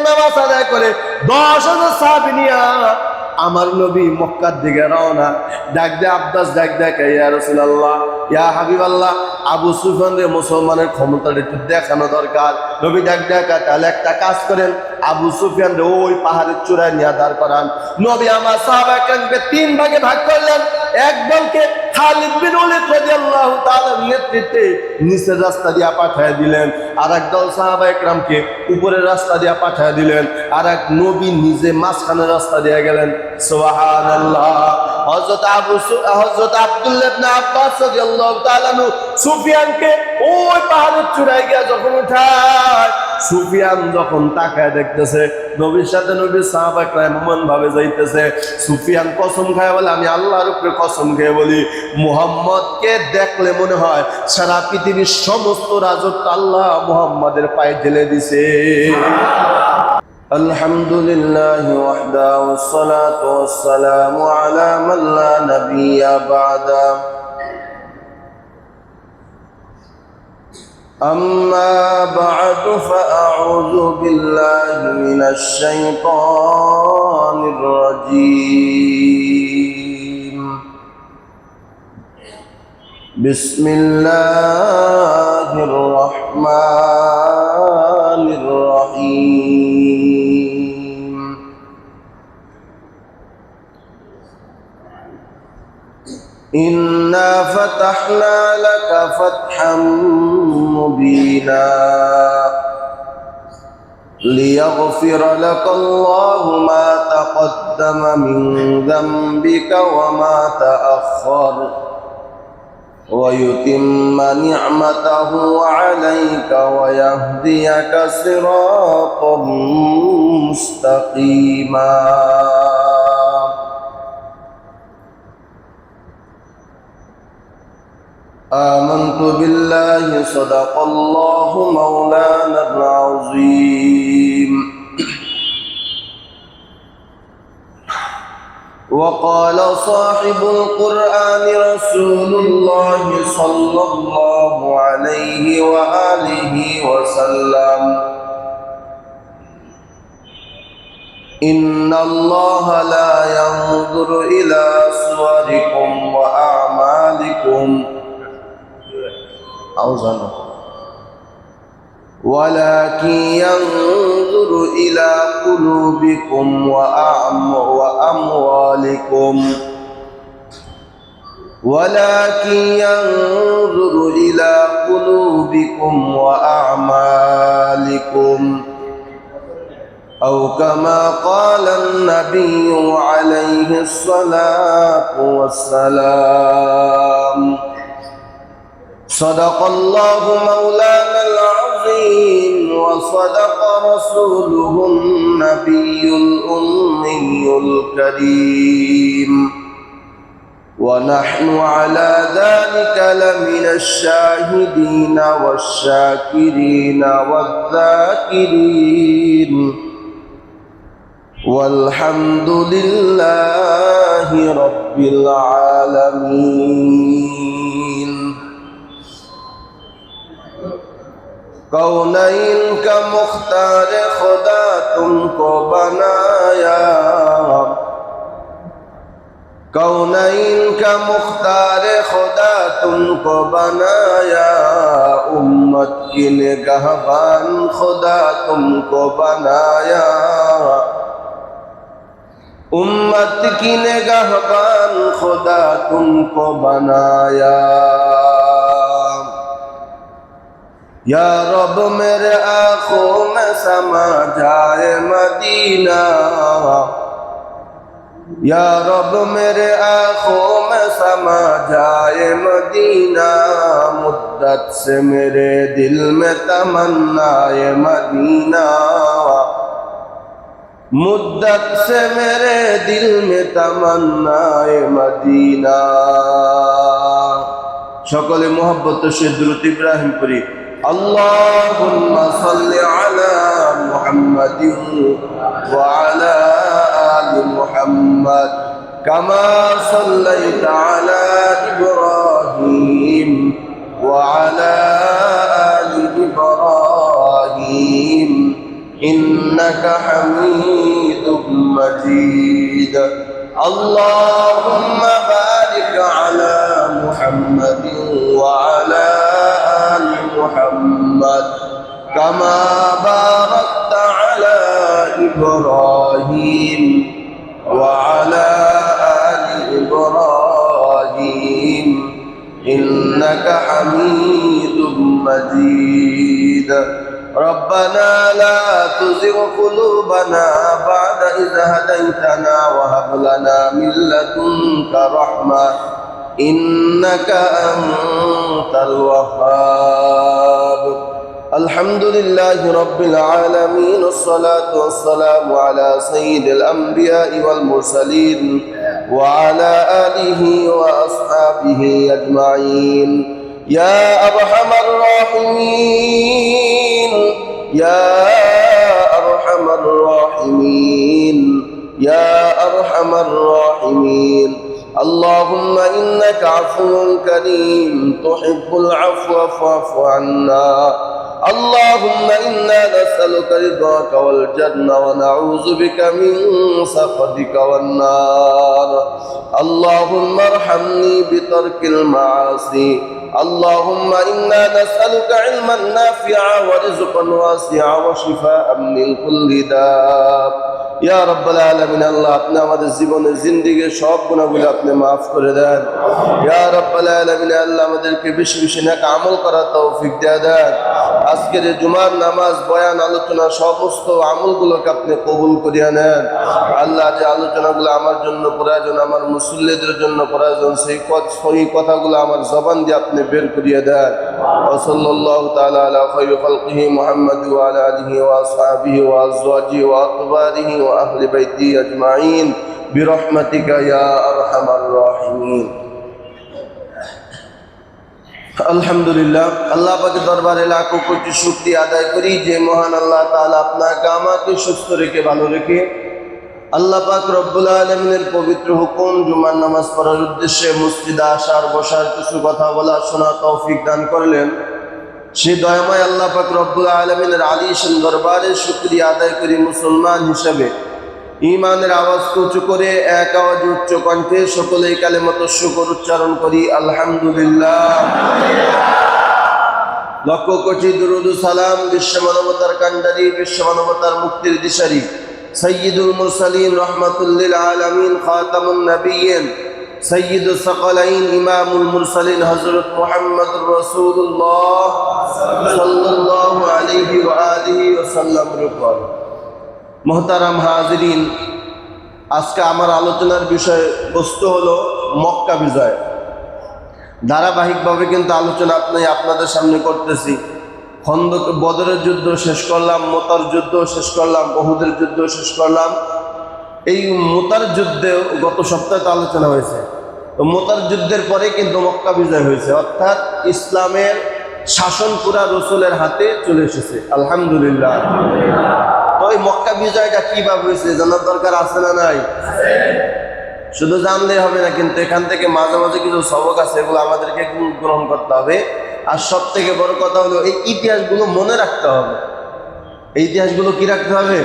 নামাজ আদায় করে 10,000 সাহাবী নিয়া আমার নবী মক্কার দিকে রওনা। ডাক দে আব্বাস, ডাক দেখ, ইয়া রাসূলুল্লাহ, ইয়া হাবিবাল্লাহ, আবু সুফিয়ান রে মুসলমানের ক্ষমতাটা একটু দেখানো দরকার। নবী ডাক দেখা, তাহলে একটা কাজ করেন, আবু সুফিয়ান রে ওই পাহাড়ের চূড়ায় নিয়ে দাঁড় করান। নবী আমার সাহাবায়ে কেরামকে 3 ভাগে ভাগ করলেন। এক দলকে খালিদ বিন ওলীদ রাদিয়াল্লাহু তাআলার নেতৃত্বে নিচের রাস্তা দিয়ে পাঠিয়ে দিলেন, আর এক দল সাহাবায়ে কেরামকে উপরের রাস্তা দিয়ে পাঠিয়ে দিলেন, আর এক নবী নিজে মাঝখানের রাস্তা দিয়ে গেলেন। সুবহানাল্লাহ। হযরত আব্দুল্লাহ ইবনে আব্বাস রাদিয়াল্লাহু তাআলা সুফিয়ানকে ওই পাহাড়ের চূড়ায় গিয়ে যখন উঠায়, সুফিয়ান যখন তাকায় দেখতেছে নবীর সাথে নবীর সাহাবায়ে কেরাম এমন ভাবে যাইতেছে, সুফিয়ান কসম খায় বলে, আমি আল্লাহর উপরে কসম খেয়ে বলি, মুহাম্মদকে দেখলে মনে হয় সারা পৃথিবীর সমস্ত রাজত্ব আল্লাহ মুহাম্মাদের পায়ে ঢেলে দিছে। আলহামদুলিল্লাহ ওয়াহদা ওয়াসসালাতু ওয়াসসালামু আলা মান লা নাবিয়্যা বা'দা। أما بعد فأعوذ بالله من الشيطان الرجيم. بسم الله الرحمن الرحيم. إنا فتحنا لك فتحا مبينا ليغفر لك الله ما تقدم من ذنبك وما تأخر ويتم نعمته عليك ويهديك صراطا مستقيما. آمنت بالله صدق الله مولانا العظيم. وقال صاحب القرآن رسول الله صلى الله عليه وآله وسلم: إن الله لا ينظر إلى صوركم وأعمالكم ولكن ينظر إلى قلوبكم وأموالكم ولكن ينظر إلى قلوبكم وأعمالكم أو كما قال النبي عليه الصلاة والسلام. صدق الله مولانا العظيم وصدق رسوله النبي الأمي الكريم، ونحن على ذلك لمن الشاهدين والشاكرين والذاكرين، والحمد لله رب العالمين. कौनैन का मुख्तार खुदा तुमको बनाया, कौनैन का मुख्तार खुदा तुमको बनाया, उम्मत की निगहबान खुदा तुमको बनाया, उम्मत की निगहबान खुदा तुमको बनाया। या रब मेरे आँखों में समा जाए मदीना, या रब मेरे आँखों में समा जाए मदीना, मुद्दत से मेरे दिल में तमन्नाए मदीना, मुद्दत से मेरे दिल में तमन्नाए मदीना। সকলে मोहब्बत से दुरूद इब्राहिम पढ़ি। अल्लाहुम्मा सल्लि अला मुहम्मदिन व अला आलि मुहम्मद कमा सल्लैता अला इब्राहीम व अला आलि इब्राहीम إنك حميد مجيد اللهم بارك على محمد وعلى آل محمد كما باركت على إبراهيم وعلى آل إبراهيم إنك حميد مجيد ربنا لا تزغ قلوبنا بعد إذ هديتنا وهب لنا من لدنك رحمة إنك أنت الوهاب الحمد لله رب العالمين الصلاة والسلام على سيد الأنبياء والمرسلين وعلى آله وأصحابه أجمعين يا أرحم الراحمين يا أرحم الراحمين يا أرحم الراحمين اللهم إنك عفو كريم تحب العفو فاعف عنا اللهم إنا نسألك رضاك والجنة ونعوذ بك من سخطك والنار اللهم ارحمني بترك المعاصي اللهم إنا نسألك علما نافعا ورزقا واسعا وشفاء من كل داء يا رب العالمين আল্লাহ আপনি আমাদের জীবনের জিন্দেগীর সব গুনাহগুলো আপনি maaf করে দেন ইয়া রাব্বাল আলামিন আল্লাহ আমাদেরকে বেশি বেশি নেক আমল করার তৌফিক দিয়ে দেন আজকের এই জুমার নামাজ বয়ান আলোচনা সমস্ত আমলগুলোকে আপনি কবুল করিয়া নেন আল্লাহ যে আলোচনাগুলো আমার জন্য প্রয়োজন আমার মুসল্লিদের জন্য প্রয়োজন সেই কথাগুলো আমার জবান দিয়ে আপনি বের করিয়ে দেন ওয়া সাল্লাল্লাহু তাআলা আলা খায়রি খালকিহি মুহাম্মদ ওয়া আলা আলিহি ওয়া আসহাবিহি ওয়া আজওয়াজিহি ওয়া আতবারিহি ওয়া আহলি বাইতি আজমাইন বিরহমাতিকা ইয়া আরহামার রাহিমিন আলহামদুলিল্লাহ আল্লাহ পাকের দরবারে লাখো কোটি শুকরিয়া আদায় করি যে মহান আল্লাহ তাআলা আপনাকে আমাকে সুস্থ রেখে ভালো রেখে আল্লাহ পাক রব্বুল আলামিনের পবিত্র হুকুম জুমার নামাজ পড়ার উদ্দেশ্যে মসজিদে আসার বসার কিছু কথা বলা শোনা তৌফিক দান করলেন সে দয়াময় আল্লাহ পাক রব্বুল আলামিনের আলিশান দরবারে শুকরিয়া আদায় করি মুসলমান হিসেবে ঈমানের আওয়াজ উঁচু করে এক আওয়াজ উচ্চ কণ্ঠে সকলেই কালেমাত শুকর উচ্চারণ করি আলহামদুলিল্লাহ লক্ষ কোটি দুরূদ ও সালাম বিশ্ব মানবতার কান্ডারি বিশ্ব মানবতার মুক্তির দিশারি সাইয়্যিদুল মুরসালিন রাহমাতুল লিল আলামিন খাতামুন নবিয়্যিন সাইয়্যিদুস সাকালাইন ইমামুল মুরসালিন হযরত মুহাম্মদুর রাসূলুল্লাহ সাল্লাল্লাহু আলাইহি ওয়া আলিহি ওয়াসাল্লাম রূপর মোহতারাম হাজিরিন আজকে আমার আলোচনার বিষয় বস্তু হলো মক্কা বিজয় ধারাবাহিকভাবে কিন্তু আলোচনা আপনাদের সামনে করতেছি খন্দক বদরের যুদ্ধ শেষ করলাম মুতার যুদ্ধ শেষ করলাম উহুদের যুদ্ধ শেষ করলাম এই মুতার যুদ্ধে গত সপ্তাহে তো আলোচনা হয়েছে তো মুতার যুদ্ধের পরে কিন্তু মক্কা বিজয় হয়েছে অর্থাৎ ইসলামের শাসন পুরা রাসূলের হাতে চলে এসেছে আলহামদুলিল্লাহ তো এই মক্কা বিজয়টা কিভাবে হয়েছে জানার দরকার আছে না নাই শুধু জানলেই হবে না কিন্তু এখান থেকে মাঝে মাঝে কিছু সবক আছে এগুলো আমাদেরকে গ্রহণ করতে হবে আর সব থেকে বড় কথা হলো এই ইতিহাসগুলো মনে রাখতে হবে এই ইতিহাসগুলো কি রাখতে হবে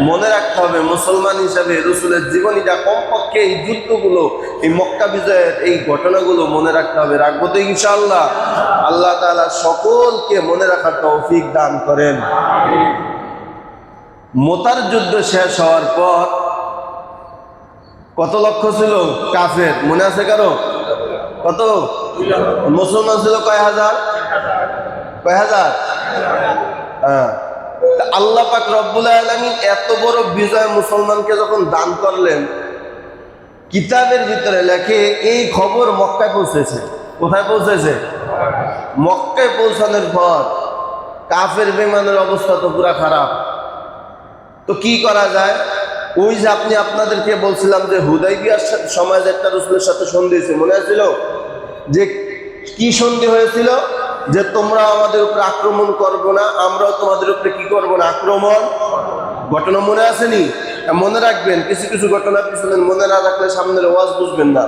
মনে রাখতে হবে মুসলমান হিসাবে রাসূলের জীবনীটা কমপক্ষে এই যুদ্ধগুলো এই মক্কা বিজয়ের এই ঘটনাগুলো মনে রাখতে হবে রাখবো তো ইনশাআল্লাহ আল্লাহ তাআলা সকলকে মনে রাখার তৌফিক দান করেন মুতার যুদ্ধ শেষ হওয়ার পর কত লক্ষ ছিল কাফের মনে আছে কারো কত মুসলমান ছিল কয় হাজার হ্যাঁ আল্লাহ পাক রব্বুল আলামিন এত বড় বিজয় মুসলমানকে যখন দান করলেন কিতাবের ভিতরে লেখে এই খবর মক্কায় পৌঁছেছে কোথায় পৌঁছেছে মক্কায় পৌঁছানোর পর কাফের বেঈমানের অবস্থা তো পুরা খারাপ তো কি করা যায় ওই যে আপনাদেরকে বলছিলাম যে হুদাইবিয়ার সময় একটা রাসূলের সাথে সন্ধি হয়েছে মনে আছিল যে কি সন্ধি হয়েছিল যে তোমরা আমাদের উপরে আক্রমণ করবো না আমরাও তোমাদের উপরে কি করবো না আক্রমণ ঘটনা মনে আসেনি মনে রাখবেন কিছু কিছু ঘটনা পিছনে মনে না রাখলে সামনের ওয়াজ বুঝবেন না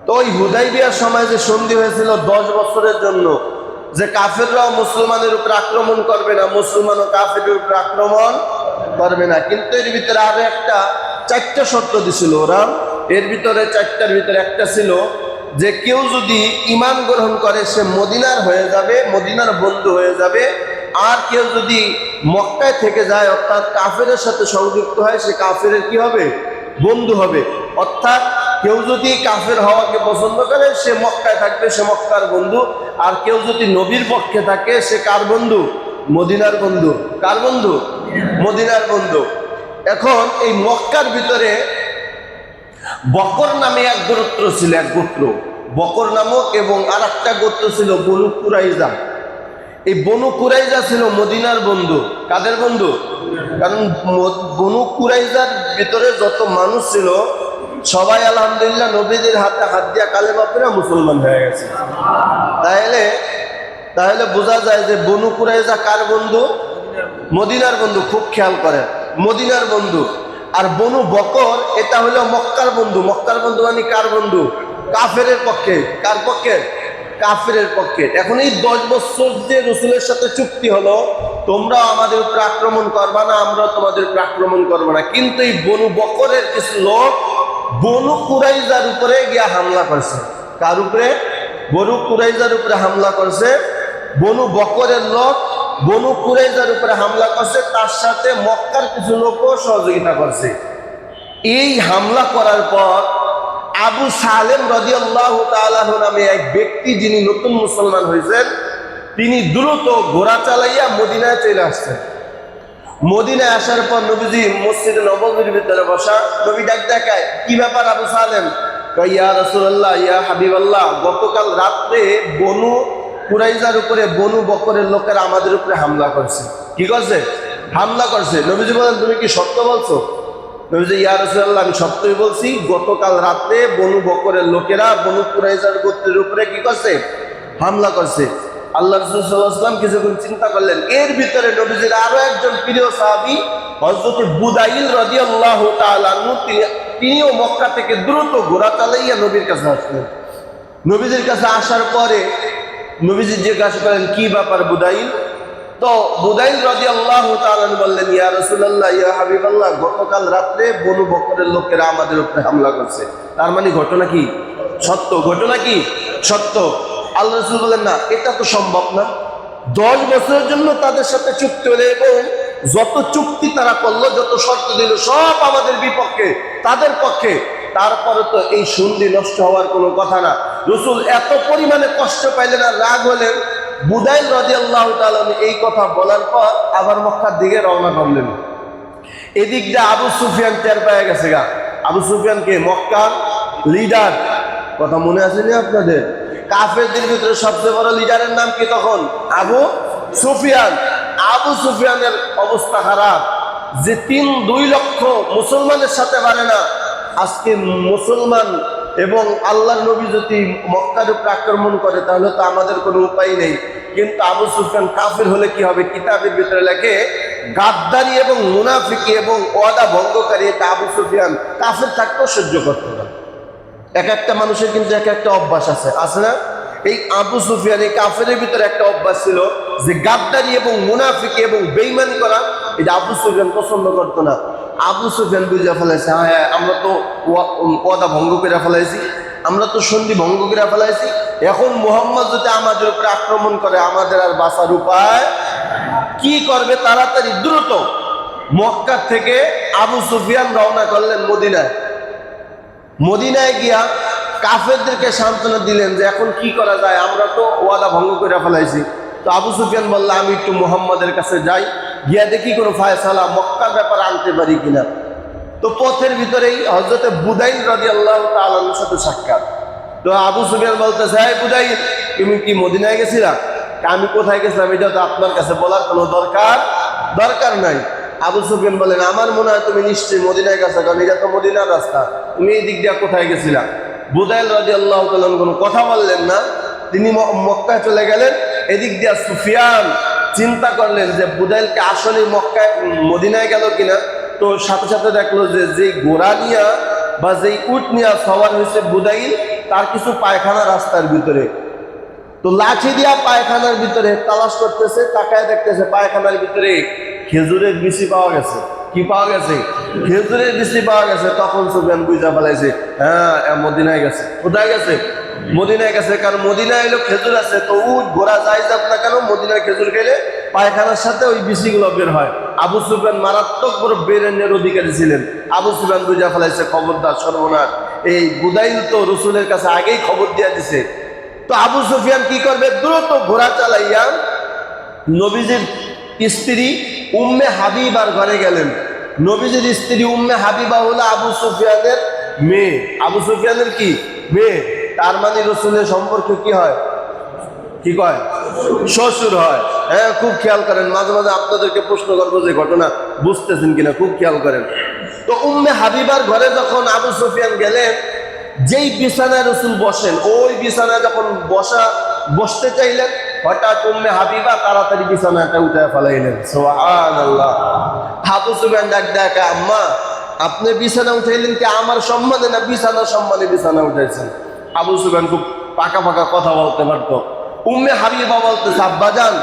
তো ওই হুদাইবিয়ার সময় যে সন্ধি হয়েছিল 10 বছরের জন্য যে কাফেররাও মুসলমানের উপর আক্রমণ করবে না, মুসলমানও কাফেরের উপর আক্রমণ করবে না। কিন্তু এর ভিতরে আরো একটা 4টা শর্ত দিছিল ওরা। এর ভিতরে 4টার ভিতরে একটা ছিল যে কেউ যদি ঈমান গ্রহণ করে সে মদিনার হয়ে যাবে, মদিনার বন্ধু হয়ে যাবে। আর কেউ যদি মক্কায় থেকে যায় অর্থাৎ কাফেরের সাথে সংযুক্ত হয় সে কাফেরের কি হবে? বন্ধু হবে। অর্থাৎ কেউ যদি কাফের হওয়াকে পছন্দ করে সে মক্কায় থাকবে, সে মক্কার বন্ধু। আর কেউ যদি নবীর পক্ষে থাকে সে কার বন্ধু? মদিনার বন্ধু। কার বন্ধু? মদিনার বন্ধু। এখন এই মক্কার ভিতরে বকর নামে এক গোত্র ছিল, এক গোত্র বকর নামক, এবং আর একটা গোত্র ছিল বনু কুরাইজা। এই বনু কুরাইজা ছিল মদিনার বন্ধু। কাদের বন্ধু? কারণ বনু কুরাইজার ভিতরে যত মানুষ ছিল সবাই আলহামদুলিল্লাহ নবীদের হাতে হাত দিয়া কালেমা পড়ে মুসলমান হয়ে গেছে। তাহলে বোঝা যায় যে বনু কুরাইজা কার বন্ধু? মদিনার বন্ধু। খুব খেয়াল করেন, মদিনার বন্ধু। আর বনু বকর এটা হলো মক্কার বন্ধু। মক্কার বন্ধু মানে কার বন্ধু? কাফেরের পক্ষে। কার পক্ষে? কাফেরের পক্ষে। এখন এই 10 বছর যে রসুলের সাথে চুক্তি হলো, তোমরা আমাদের উপর আক্রমণ করবা না, আমরা তোমাদের উপর আক্রমণ করবো না, কিন্তু এই বনু বকরের কিছু লোক বনু কুরাইজার উপরে গিয়া হামলা করছে। কার উপরে? বনু কুরাইজার উপরে হামলা করছে। বনু বকরের লোক বনু কুরাইজার উপরে হামলা করছে, তার সাথে মক্কার কিছু লোকও সহযোগিতা করছে। এই হামলা করার পর আবু সালেম রাদিয়াল্লাহু তাআলা নামে এক ব্যক্তি, যিনি নতুন মুসলমান হয়েছেন, তিনি দ্রুত ঘোড়া চালাইয়া মদিনায় চলে আসছেন। মদিনায় আসার পর নবীজি মসজিদে নববীর ভিতরে বসা। নবী ডাক দেখায়, কি ব্যাপার আবু সালেম? ইয়া রাসূলুল্লাহ, ইয়া হাবিবাল্লাহ, গতকাল রাত্রে বনু কুরাইজার উপরে বনু বকরের লোকেরা আমাদের উপরে হামলা করছে। কি করছে? হামলা করছে। নবীজি বলেন, তুমি কি সত্য বলছো? নবীজি, ইয়া রাসূলুল্লাহ, আমি সত্যই বলছি। গতকাল রাতে বনু বকরের লোকেরা বনু কুরাইজার গোত্রের উপরে কি করছে? হামলা করছে। আল্লাহ রাসূল সাল্লাল্লাহু আলাইহি ওয়াসাল্লাম কিছুক্ষণ চিন্তা করলেন। এর ভিতরে নবীজির আরো একজন প্রিয় সাহাবী হযরত বুদাইল রাদিয়াল্লাহু তাআলা আনহু, তিনিও মক্কা থেকে দ্রুত ঘোড়া চালাইয়া নবীর কাছে আসলেন। নবীজির কাছে আসার পরে নবীজি জিজ্ঞাসা করেন, কি ব্যাপার বুদাইল? তো বুদাইল রাদিয়াল্লাহু তাআলা বললেন, ইয়া রাসূলুল্লাহ, ইয়া হাবিবাল্লাহ, গতকাল রাতে বনু বকরের লোকেরা আমাদের উপরে হামলা করছে। তার মানে ঘটনা কি? সত্য। ঘটনা কি? সত্য। আল্লাহ রাসূল বলেন, না, এটা তো সম্ভব না। 10 বছরের জন্য তাদের সাথে চুক্তি হলো এবং যত চুক্তি তারা করলো, যত শর্ত দিল, সব আমাদের বিপক্ষে, তাদের পক্ষে। তারপরে তো এই সন্ধি নষ্ট হওয়ার কোনো কথা না। রাসূল এত পরিমাণে কষ্ট পাইলেন আর রাগ হলেন। বুদাইল রাদিয়াল্লাহু তাআলা এই কথা বলার পর আবার মক্কার দিকে রওনা করলেন। এদিক দিয়ে আবু সুফিয়ান টের পেয়ে গেছে গা। আবু সুফিয়ানকে মক্কার লিডার, কথা মনে আছে না আপনাদের? কাফেরদের ভিতরে সবচেয়ে বড় লিডারের নাম কি তখন? আবু সুফিয়ান। আবু সুফিয়ানের অবস্থা খারাপ, যে 2 লক্ষ মুসলমানের সাথে পারে না। আজকে মুসলমান এবং আল্লাহর নবী যদি মক্কার উপর আক্রমণ করে তাহলে তো আমাদের কোনো উপায় নেই। কিন্তু আবু সুফিয়ান কাফের হলে কি হবে? কিতাবের ভিতরে লেখে গাদ্দারি এবং মুনাফিকি এবং ওয়াদা ভঙ্গকারী, এটা আবু সুফিয়ান কাফের থাকতেও সহ্য করতো না। এক একটা মানুষের কিন্তু এক একটা অভ্যাস আছে, আছে না? এই আবু সুফিয়ান, এই কাফের ভিতরে একটা অভ্যাস ছিল যে গাদ্দারি এবং মুনাফিকি এবং বেঈমানি করা, এটা আবু সুফিয়ান পছন্দ করতো না। আবু সুফিয়ান বুঝে ফেলাইছে, হ্যাঁ, আমরা তো ওয়াদা ভঙ্গ করে ফেলাইছি, আমরা তো সন্ধি ভঙ্গ করে ফেলাইছি। এখন মুহাম্মদ যদি আমাদের উপরে আক্রমণ করে আমাদের আর বাঁচার উপায় কি? করবে? তাড়াতাড়ি দ্রুত মক্কা থেকে আবু সুফিয়ান রওনা করলেন মদিনায়। মদিনায় গিয়া কাফেরদেরকে সান্ত্বনা দিলেন যে এখন কি করা যায়, আমরা তো ওয়াদা ভঙ্গ করে ফেলাইছি। তো আবু সুফিয়ান বলল, আমি একটু মুহাম্মাদের কাছে যাই, গিয়া দেখি কোনো ফায়সালা মক্কার ব্যাপারে আনতে পারি কিনা। তো পথের ভিতরেই হযরত বুদাইল রাদিয়াল্লাহু তাআলা এর সাথে সাক্ষাৎ। তো আবু সুফিয়ান বলতেছে, হে বুদাইল, তুমি কি মদিনায় গেছিলা? আমি কোথায় গেছিলাম এটা তো আপনার কাছে বলার কোনো দরকার নাই। আবু সুফিয়ান বলেন, আমার মনে হয় তুমি নিশ্চয়ই মদিনায় গেছো, কারণ এটা তো মদিনার রাস্তা, তুমি এই দিক দিয়ে কোথায় গেছিলা? বুদাইল রাদিয়াল্লাহু তাআলা কোনো কথা বললেন না, তিনি মক্কায় চলে গেলেন। এদিক দিয়ে সুফিয়ান চিন্তা করলেন যে বুদাইলকে আসলে মদিনায় গেল কিনা। তো সাথে সাথে দেখলো যে যেই ঘোড়া নিয়া বা যেই উট নিয়া সওয়ার হয়েছে বুদাইল, তার কিছু পায়খানা রাস্তার ভিতরে। তো লাঠি দিয়া পায়খানার ভিতরে তালাশ করতেছে, তাকায় দেখতেছে পায়খানার ভিতরে খেজুরের বিচি পাওয়া গেছে। কি পাওয়া গেছে? খেজুরের বিচি পাওয়া গেছে। তখন সুফিয়ান বুঝা ফেলাইছে, হ্যাঁ মদিনায় গেছে। কোথায় গেছে? মদিনায় গেছে। কারণ মদিনায় এলো খেজুর আছে, তো উঠ ঘোড়া যাই যাক না কেন মদিনায় খেজুর খেলে পায়খানার সাথে ওই বিচিগুলো বের হয়। আবু সুফিয়ান মারাত্মক বড় বেরেনের অধিকারী ছিলেন। আবু সুফিয়ান বুঝা ফেলাইছে, খবরদার, সর্বনাশ, এই বুদাইল তো রসুলের কাছে আগেই খবর দিয়া দিছে। তো আবু সুফিয়ান কি করবে? দ্রুত ঘোড়া চালাইয়া নবীজির স্ত্রী উম্মে হাবিবার ঘরে গেলেন। নবীজির স্ত্রী উম্মে হাবিবা হলো আবু সুফিয়ানের মেয়ে। আবু সুফিয়ানের কি মেয়ে? তার মানে রসুলের সম্পর্কে কি হয়? কি কয়? শ্বশুর হয়। হ্যাঁ, খুব খেয়াল করেন। মাঝে মাঝে আপনাদেরকে প্রশ্ন করবো যে ঘটনা বুঝতেছেন কিনা, খুব খেয়াল করেন। তো উম্মে হাবিবার ঘরে যখন আবু সুফিয়ান গেলেন, যেই বিছানায় রসুল বসেন, ওই বিছানায় যখন বসতে চাইলেন, হঠাৎ উম্মে হাবিবা তাড়াতাড়ি বিছানাটা উঠে ফেলাইলেন। সুবহানাল্লাহ। আবু সুফিয়ান ডাক ডাক, আম্মা আপনি বিছানা উঠাইলেন কি আমার সম্মানে না বিছানা সম্মানে বিছানা উঠাইছেন? আবু সুফিয়ান খুব পাকা পাকা কথা বলতে পারতো। উম্মে হাবিবা বলতেছে, আব্বাজান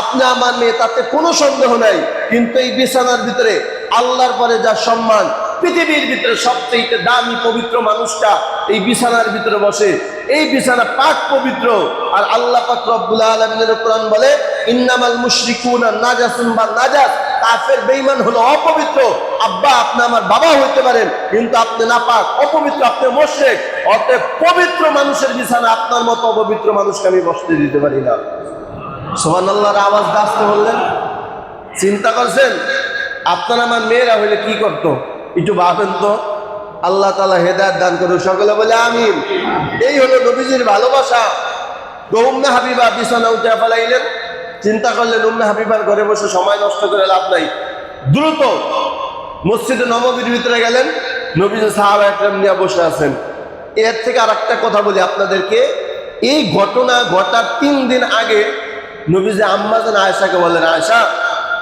আপনি আমার মেয়ে, তাতে কোনো সন্দেহ নাই, কিন্তু এই বিছানার ভিতরে আল্লাহর পরে যা সম্মান, পৃথিবীর ভিতরে সবচেয়ে দামি পবিত্র মানুষটা এই বিছানার ভিতরে বসে। এই বিছানা পাক পবিত্র। আর আল্লাহ পাক রব্বুল আলামিনের কোরআন বলে, ইন্নামাল মুশরিকুনা নাজাসুন বা নাজাস, কাফের বেঈমান হলো অপবিত্র। আব্বা আপনি আমার বাবা হইতে পারেন, কিন্তু আপনি নাপাক, অপবিত্র, আপনি মুশরিক। অতএব পবিত্র মানুষের বিছানা আপনার মতো অপবিত্র মানুষকে আমি বসতে দিতে পারি না। সুবহানাল্লাহর আওয়াজ আসতে বললেন। চিন্তা করছেন আপনার আমার মেয়েরা হইলে কি করতো? একটু ভাবেন তো। আল্লাহ তাআলা হেদায়েত দান করুন, সকলে বলে আমিন। এই হলো নবীজির ভালোবাসা। তো উম্মে হাবিবা বিছানা উঠে ফেলাইলেন। চিন্তা করলেন উম্মে হাবিবার ঘরে বসে সময় নষ্ট করে লাভ নাই। দ্রুত মসজিদে নববীর ভিতরে গেলেন। নবীজি সাহাবা একরাম নিয়ে বসে আছেন। এর থেকে আর একটা কথা বলি আপনাদেরকে। এই ঘটনা ঘটার 3 দিন আগে নবীজি আম্মা জান আয়েশাকে বললেন, আয়েশা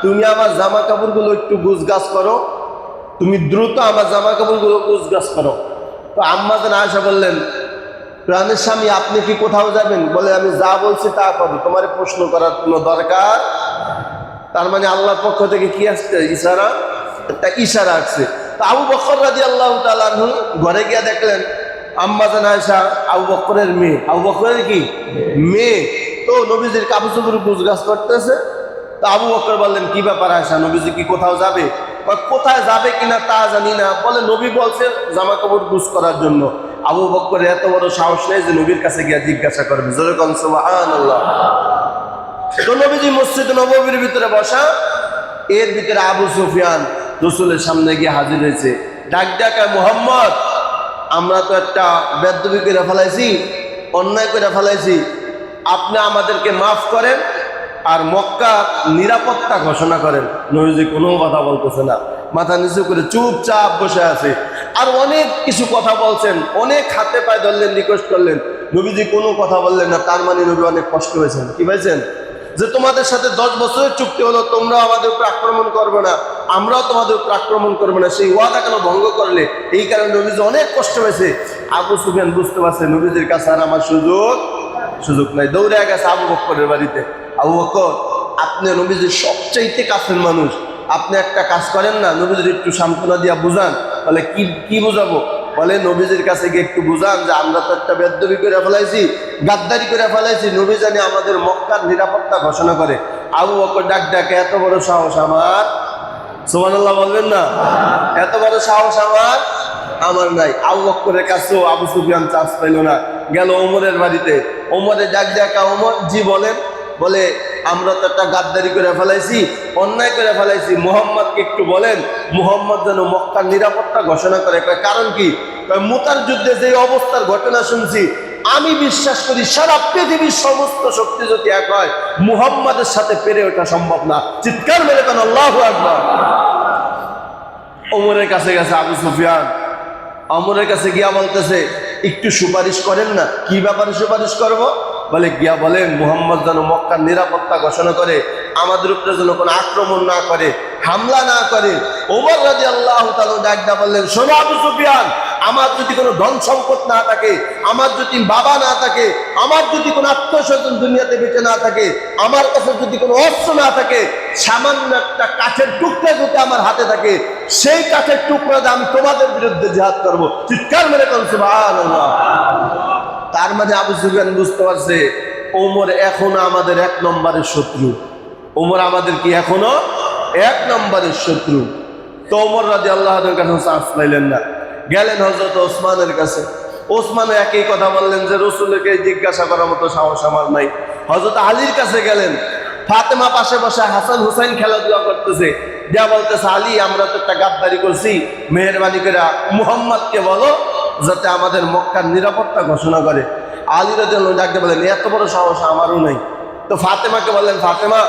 তুমি আমার জামা কাপড়গুলো একটু গুছগাছ করো, তুমি দ্রুত আমার জামা কাপড়গুলো গুছগাছ করো। তো আম্মা জান আয়েশা বললেন, প্রাণের স্বামী আপনি কি কোথাও যাবেন? বলে, আমি যা বলছি তা করো, তোমার প্রশ্ন করার কোনো দরকার। তার মানে আল্লাহর পক্ষ থেকে কি আসছে? ইশারা, একটা ইশারা আসছে। তো আবু বকর রাদিয়াল্লাহু তাআলা আনহু ঘরে গিয়ে দেখলেন আম্মা জান আয়েশা আবু বকরের মেয়ে। আবু বকরের কি মেয়ে? তো নবীজির কাপড় চোপড় গুছগাছ করতেছে। তো আবু বকর বললেন, কি ব্যাপার আয়েশা, নবীজি কি কোথাও যাবে? কোথায় যাবে কিনা তা জানি না, বলে নবী বলছে জামা কাপড় গুছ করার জন্য। আবু বকরের এত বড় সাহস নেই যে নবীর কাছে গিয়ে জিজ্ঞাসা করবে। জোরে কোন সুবহানাল্লাহ। তো নবীজি মসজিদ নববীর ভিতরে বসা। এর ভিতরে আবু সুফিয়ান রসুলের সামনে গিয়ে হাজির হয়েছে। ডাক ডাকা, মুহাম্মদ আমরা তো একটা বেদবি করে ফেলাইছি, অন্যায় করে ফেলাইছি, আপনি আমাদেরকে মাফ করেন আর মক্কা নিরাপত্তা ঘোষণা করেন। নবীজি কোনো কথা বলতেছে না, মাথা নিচু করে চুপচাপ বসে আছে। আর অনেক কিছু কথা বলছেন, অনেক হাতে পায়ে ধরলেন, রিকোয়েস্ট করলেন, নবীজি কোনো কথা বললেন না। তার মানে নবী অনেক কষ্ট হয়েছেন। কি পাইছেন? যে তোমাদের সাথে 10 বছরের চুক্তি হলো, তোমরা আমাদের উপর আক্রমণ করবে না, আমরাও তোমাদের উপর আক্রমণ করবে না, সেই ওয়াদা কেন ভঙ্গ করলে? এই কারণে নবীজি অনেক কষ্ট হয়েছে। আবু সুফিয়ান বুঝতে পারছে নবীজির কাছে আর আমার সুযোগ নাই। দৌড়ে গেছে আবু বকরের বাড়িতে। আবু বকর আপনি নবীজির সবচাইতে কাছের মানুষ, আপনি একটা কাজ করেন না, নবীজির একটু সান্ত্বনা দিয়া বুঝান। বলে, কি বুঝাবো? বলে, নবীজির কাছে গিয়ে একটু বুঝান যে আমরা তো একটা বেদবি করে ফেলাইছি, গাদ্দারি করে ফেলাইছি, নবী জানি আমাদের মক্কার নিরাপত্তা ঘোষণা করে। আবু বকর ডাক ডাকে, এত বড় সাহস আমার, সুবহানাল্লাহ বলবেন না, এত বড় সাহস আমার নাই। আবু বকরের কাছেও আবু সুফিয়ান চান্স পাইল না, গেল ওমরের বাড়িতে। ওমরে ডাক ডাকা, ওমর জি বলেন। বলে, আমরা তো একটা গাদ্দারি করে ফেলাইছি, অন্যায় করে ফেলাইছি, মুহাম্মদকে একটু বলেন মুহাম্মদ যেন মক্কার নিরাপত্তা ঘোষণা করে। কারণ কি? মুতার যুদ্ধে যে অবস্থার ঘটনা শুনছি, আমি বিশ্বাস করি সারা পৃথিবীর সমস্ত শক্তি যদি এক হয়, মুহাম্মাদের সাথে পেরে ওঠা সম্ভব না। চিৎকার মেরে কেন আল্লাহু আকবার। ওমরের কাছে গেছে আবু সুফিয়ান। ওমরের কাছে গিয়া বলতেছে, একটু সুপারিশ করেন না। কি ব্যাপারে সুপারিশ করব? বলে, গিয়া বলেন মুহাম্মদ যেন মক্কার নিরাপত্তা ঘোষণা করে, আমাদের উপরে যেন কোনো আক্রমণ না করে, হামলা না করে। ওমর রাদিয়াল্লাহু তাআলা ডাকদা বললেন, শোনো আবু সুফিয়ান, আমার যদি কোনো ধন সম্পদ না থাকে, আমার যদি বাবা না থাকে, আমার যদি কোনো আত্মস্বজন দুনিয়াতে বেঁচে না থাকে, আমার কাছে যদি কোনো অস্ত্র না থাকে, সামান্য একটা কাঠের টুকরা যদি আমার হাতে থাকে, সেই কাঠের টুকরা দিয়ে আমি তোমাদের বিরুদ্ধে জিহাদ করবো। চিৎকার মেরে কোন সুবহানাল্লাহ। তার মানে আবু সুফিয়ান বুঝতে পারছে ওমর এখনো আমাদের 1 নম্বরের শত্রু। ওমর আমাদের কি এখনো 1 নম্বরের শত্রু। তো ওমর রাদিয়াল্লাহু আনহুর কাছে চান্স পাইলেন না, গেলেন হযরত ওসমানের কাছে। ওসমানও একই কথা বললেন যে রাসূলকে জিজ্ঞাসা করার মতো সাহস আমার নাই। হযরত আলীর কাছে গেলেন, ফাতেমা পাশে বসে হাসান হুসাইন খেলাধুলা করতেছে, দিয়া বলতেছে আলী আমরা তো একটা গাদ্দারি করছি, মেহেরবানি করে মুহাম্মদকে বলো যাতে আমাদের মক্কার নিরাপত্তা ঘোষণা করে। আলী রাদিয়াল্লাহু ডাকতে বলেন এত বড় সাহস আমারও নাই। তো ফাতেমাকে বললেন ফাতেমা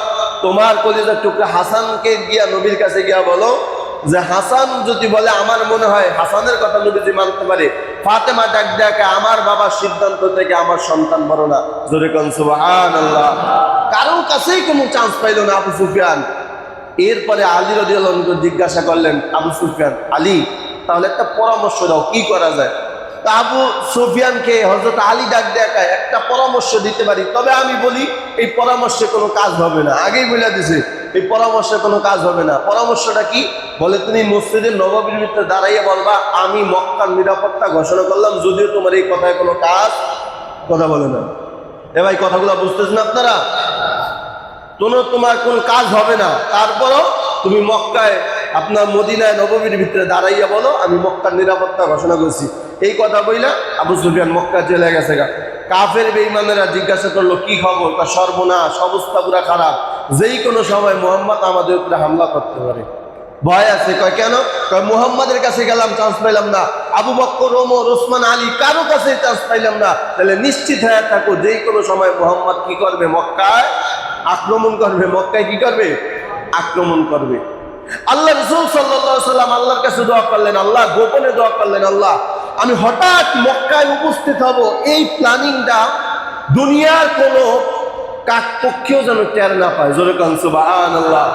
তোমার কলিজার টুকরা হাসানকে গিয়া নবীর কাছে গিয়া বলো যে হাসান যদি বলে আমার মনে হয় হাসানের কথা নবীজি মানতে পারে। ফাতেমা ডাক ডাকে আমার বাবার সিদ্ধান্ত থেকে আমার সন্তান বড় না। জোরে কোন সুবহানাল্লাহ। কারো কাছেই কোনো চান্স পাইল না আবু সুফিয়ান। এরপরে আলী রাদিয়াল্লাহু আনহু জিজ্ঞাসা করলেন আবু সুফিয়ান আলী তাহলে একটা পরামর্শ দাও কি করা যায়। তা আবু সুফিয়ানকে হযরত আলী ডাক দেখায় একটা পরামর্শ দিতে পারি, তবে আমি বলি এই পরামর্শে কোনো কাজ হবে না। আগেই বলে দিছে এই পরামর্শে কোনো কাজ হবে না। পরামর্শটা কি বলে, তুমি মসজিদের নববীর ভিতরে দাঁড়াইয়া বলবা আমি মক্কার নিরাপত্তা ঘোষণা করলাম, যদিও তোমার এই কথায় কোনো কাজ কথা বলে না। এ ভাই কথাগুলো বুঝতেছেন আপনারা? তোমার কোন কাজ হবে না, তারপরও তুমি মক্কায় আপনার মদিনায় নববীর ভিতরে দাঁড়াইয়া বলো আমি মক্কার নিরাপত্তা ঘোষণা করছি। এই কথা বইলা আবু সুফিয়ান মক্কা চলে গেছে গা। কাফের বেঈমানেরা জিজ্ঞাসা করলো কি খবর, তা সর্বনাশ অবস্থা পুরা খারাপ, যেই কোনো সময় মুহাম্মদ আমাদের উপরে হামলা করতে পারে, ভয় আছে। কয় কেন? কয় মুহাম্মাদের কাছে গেলাম চান্স পাইলাম না, আবু বকর ওমর ওসমান আলী কারো কাছে চান্স পাইলাম না, তাহলে নিশ্চিত হয়ে থাকো যেই কোনো সময় মুহাম্মদ কি করবে মক্কায় আক্রমণ করবে। মক্কায় কি করবে? আক্রমণ করবে। আল্লাহ রাসূল সাল্লাল্লাহু আলাইহি ওয়াসাল্লাম আল্লাহর কাছে দোয়া করলেন, আল্লাহ গোপনে দোয়া করলেন, আল্লাহ আমি হঠাৎ মক্কায় উপস্থিত হব এই প্ল্যানিংটা দুনিয়ার কোনো কাকপক্ষেও যেন টের না পায়। জোরে কান সুবহানাল্লাহ।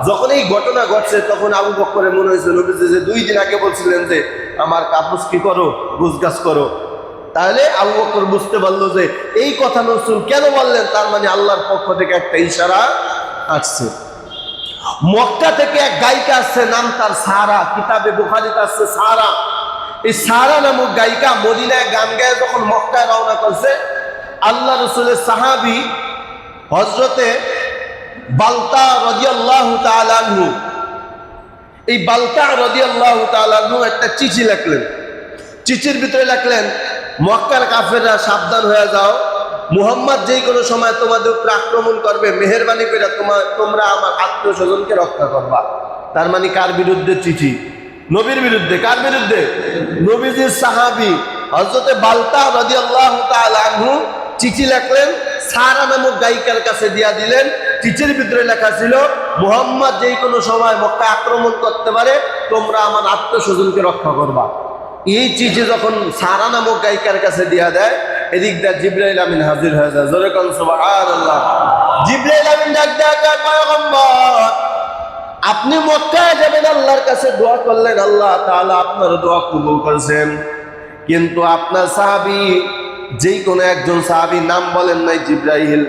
যখন এই ঘটনা ঘটছে তখন আবু বকরের মনে হয়েছে নবীজি যে 2 দিন আগে বলছিলেন যে আমার কাপুস কি করো গুজগাছ করো, তাহলে আবু বকর বুঝতে পারলো যে এই কথা রাসূল কেন বললেন, তার মানে আল্লাহর পক্ষ থেকে একটা ইশারা আসছে। মক্কা থেকে এক গায়িকা আসছে, নাম তার সারা, কিতাবে বুখারীতে আসছে সারা। এই সারা নামক গায়িকা মদিনায় গান গায়ে যখন মক্কায় রওনা করছে, আল্লাহ রাসূলের সাহাবী হযরতে বালতা রাদিয়াল্লাহু তাআলা আনহু, এই বালতা রাদিয়াল্লাহু তাআলা আনহু একটা চিঠি লিখলেন। চিঠির ভিতরে লিখলেন মক্কার কাফেররা সাবধান হয়ে যাও, মুহাম্মদ যেই কোনো সময় তোমাদের উপর আক্রমণ করবে, মেহেরবানি করে তোমরা আমার আত্মীয়স্বজনকে রক্ষা করবা। তার মানে কার বিরুদ্ধে চিঠি? নবীর বিরুদ্ধে। কার বিরুদ্ধে? নবীজির সাহাবী হযরতে বালতা রাদিয়াল্লাহু তাআলা আনহু চিঠি লিখলেন, সারা নামক গায়িকার কাছে দিয়া দিলেন। চিঠির ভিতরে লেখা ছিল মুহাম্মদ যেই কোনো সময় মক্কা আক্রমণ করতে পারে, তোমরা আমার আত্মীয়স্বজনকে রক্ষা করবা। এই চিঠি যখন সারা নামক গায়িকার কাছে দিয়া দেয়, এদিক দিয়ে জিবরাইল আমিন হাজির হয়ে যায়। জোরে কোন সুবহানাল্লাহ। জিবরাইল আমিন ডাক দেয় পয়গম্বর আপনি মক্কায় যাবেন, আল্লাহর কাছে দোয়া করলেন, আল্লাহ তাআলা আপনার দোয়া কবুল করেছেন, কিন্তু আপনার সাহাবী যেই কোনো একজন সাহাবী নাম বলেন নাই জিবরাইল।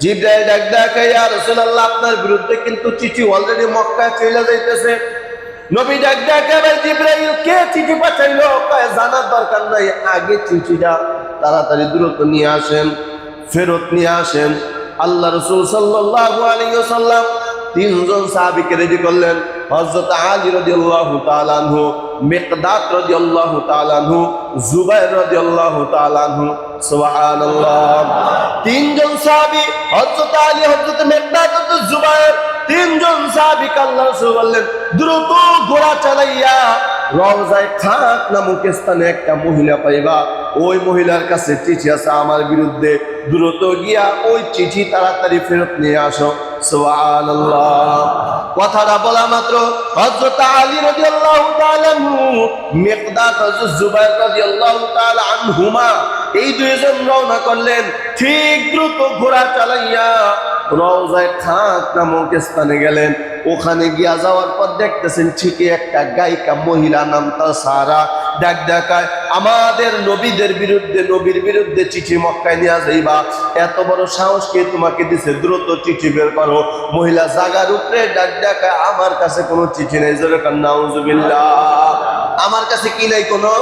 জিবরাইল ডাক দেয় ইয়া রাসূলুল্লাহ আপনার বিরুদ্ধে কিন্তু চিঠি অলরেডি মক্কায় চলে যাইতেছে। নবী ডাক দেয় জিবরাইল কে চিঠি পাঠাইলো? কয় জানার দরকার নাই, আগে চিঠিটা তাড়াতাড়ি দ্রুত নিয়ে আসেন, ফেরত নিয়ে আসেন। আল্লাহ রাসূল সাল্লাল্লাহু আলাইহি ওয়াসাল্লাম 3 জন সাহাবীকে রেডি করলেন, হযরত আলী রাদিয়াল্লাহু তাআলা আনহু, মিকদাদ রাদিয়াল্লাহু তাআলা আনহু, জুবাইর রাদিয়াল্লাহু তাআলা আনহু। সুবহানাল্লাহ। 3 জন সাহাবী হযরত আলী, হযরত মিকদাদ, হযরত জুবাইর, 3 জন সাহাবীকে আল্লাহ রাসূল বললেন দ্রুত ঘোড়া চালাইয়া রওজায়ে খাক নামক স্থানে একটা মহিলা পাইবা, ওই মহিলার কাছে চিঠি আছে আমার বিরুদ্ধে, দ্রুত গিয়া ওই চিঠি তাড়াতাড়ি ফেরত নিয়ে আসো। সুবহানাল্লাহ। কথাটা বলা মাত্র হযরত আলী রাদিয়াল্লাহু তাআলা আনহু, মিকদাদ, হযরত জুবাইর রাদিয়াল্লাহু তাআলা আনহুমা এই 2 জন রওনা করলেন। ঠিক দ্রুত ঘোড়া চালাইয়া রওজায়ে খাক নামক স্থানে গেলেন। ওখানে গিয়া যাওয়ার পর দেখতেছেন ঠিকই একটা গায়িকা মহিলা নাম তার সারা ডাক দেখায় আমাদের নবীদের বিরুদ্ধে, নবীর বিরুদ্ধে চিঠি মক্কায় নিয়ে যাইবা, এত বড় সাহস কে তোমাকে দিছে, দ্রুত চিঠি বের করো। মহিলা জাগার উপরে ডাক দেখায় আমার কাছে কোনো চিঠি নেই, জোরে কান নাউজুবিল্লাহ। আমার কাছে কি নাই, কোনো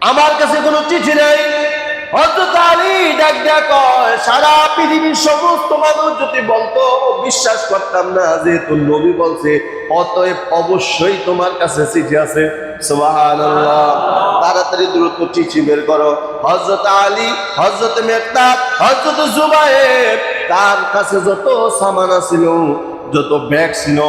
আমার কাছে কোনো চিঠি নেই। হযরত আলী ডাক দেয়া কয় সারা পৃথিবীর সমস্ত মানুষ যদি বলতো বিশ্বাস করতাম না, যেহেতু নবী বলছে অতএব অবশ্যই তোমার কাছে চিঠি আছে। সুবহানাল্লাহ। তাড়াতাড়ি দ্রুত চিঠি বের করো। হযরত আলী, হযরত মেকদাদ, হযরত জুবায়ের, তার কাছে যত সামান ছিল, যত ব্যাগ ছিল,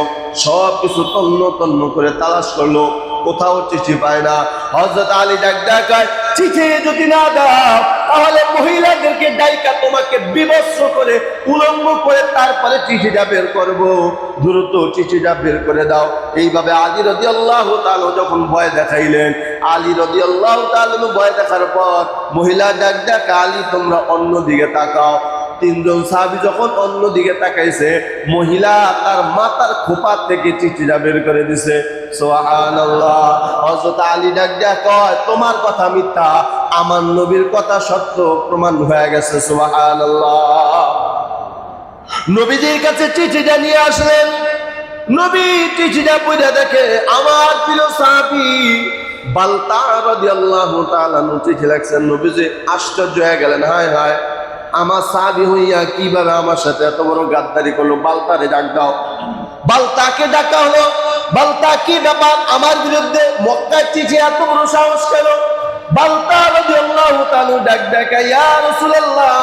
সব কিছু তন্ন তন্ন করে তালাশ করলো, কোথাও চিঠি পায় না। হযরত আলী ডাক দেখায় চিঠি যদি না দাও তাহলে মহিলাদেরকে ডাইকা তোমাকে বিভৎস করে, উলঙ্গ করে তারপরে চিঠিটা বের করব, দ্রুত চিঠিটা বের করে দাও। এইভাবে আলী রাদিয়াল্লাহু তাআলা যখন ভয় দেখাইলেন, আলী রাদিয়াল্লাহু তাআলা ভয় দেখার পর মহিলা ডাক দেখা, আলী তোমরা অন্যদিকে তাকাও। তিনজন সাহাবী যখন অন্যদিকে তাকাইছে, মহিলা তার মাথার খোপা থেকে চিঠিটা বের করে দিছে। সুবহানাল্লাহ। হযরত আলী ডাক দেয়া কয় তোমার কথা মিথ্যা, আমার নবীর কথা সত্য প্রমাণ হয়ে গেছে। সুবহানাল্লাহ। নবীজির কাছে চিঠিটা নিয়ে আসলেন। নবী চিঠিটা পড়ে দেখে আমার প্রিয় সাহাবী বালতা রাদিয়াল্লাহু তাআলা চিঠি লিখছেন। নবীজি আশ্চর্য হয়ে গেলেন, হায় হায়, আমার সাহাবী হইয়া কিভাবে আমার সাথে এত বড় গাদ্দারি করলো। বালতারে ডাক দাও। বালতাকে ডাকা হলো। বালতা, কি ব্যাপার, আমার বিরুদ্ধে মক্কার চিঠি, এত বড় সাহস কেন? বালতা রাদিয়াল্লাহু তাআলা ডাক দেখা, ইয়া রাসূলুল্লাহ,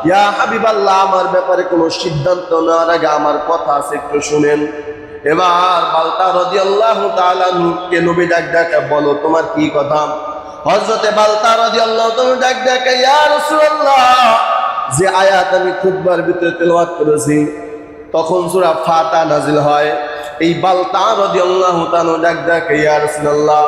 ইয়া হাবিবাল্লাহ, আমার ব্যাপারে কোনো সিদ্ধান্ত নেওয়ার আগে আমার কথা আছে, একটু শুনেন। এবার বালতা রাদিয়াল্লাহু তাআলা কে নবী ডাক দেখা, বলো তোমার কি কথা? হযরতে বালতা রাদিয়াল্লাহু তাআলা ডাক দেখা, ইয়া রাসূলুল্লাহ, যে আয়াত আমি খুতবার ভিতরে তেলাওয়াত করেছি, তখন সূরা ফাতিহা নাজিল হয়। এই বালতা রাদিয়াল্লাহু তাআলা ডাক দেখা, ইয়া রাসূলুল্লাহ,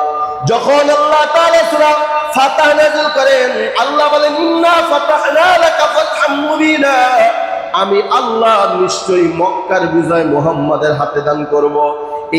যখন আল্লাহ তাআলা সূরা ফাতিহা নাজিল করেন, আল্লাহ বলেন ইন্না ফাতাহনা লাকা ফাতহাম মুবিনা, আমি আল্লাহ নিশ্চয়ই মক্কার বিজয় মুহাম্মাদের হাতে দান করব।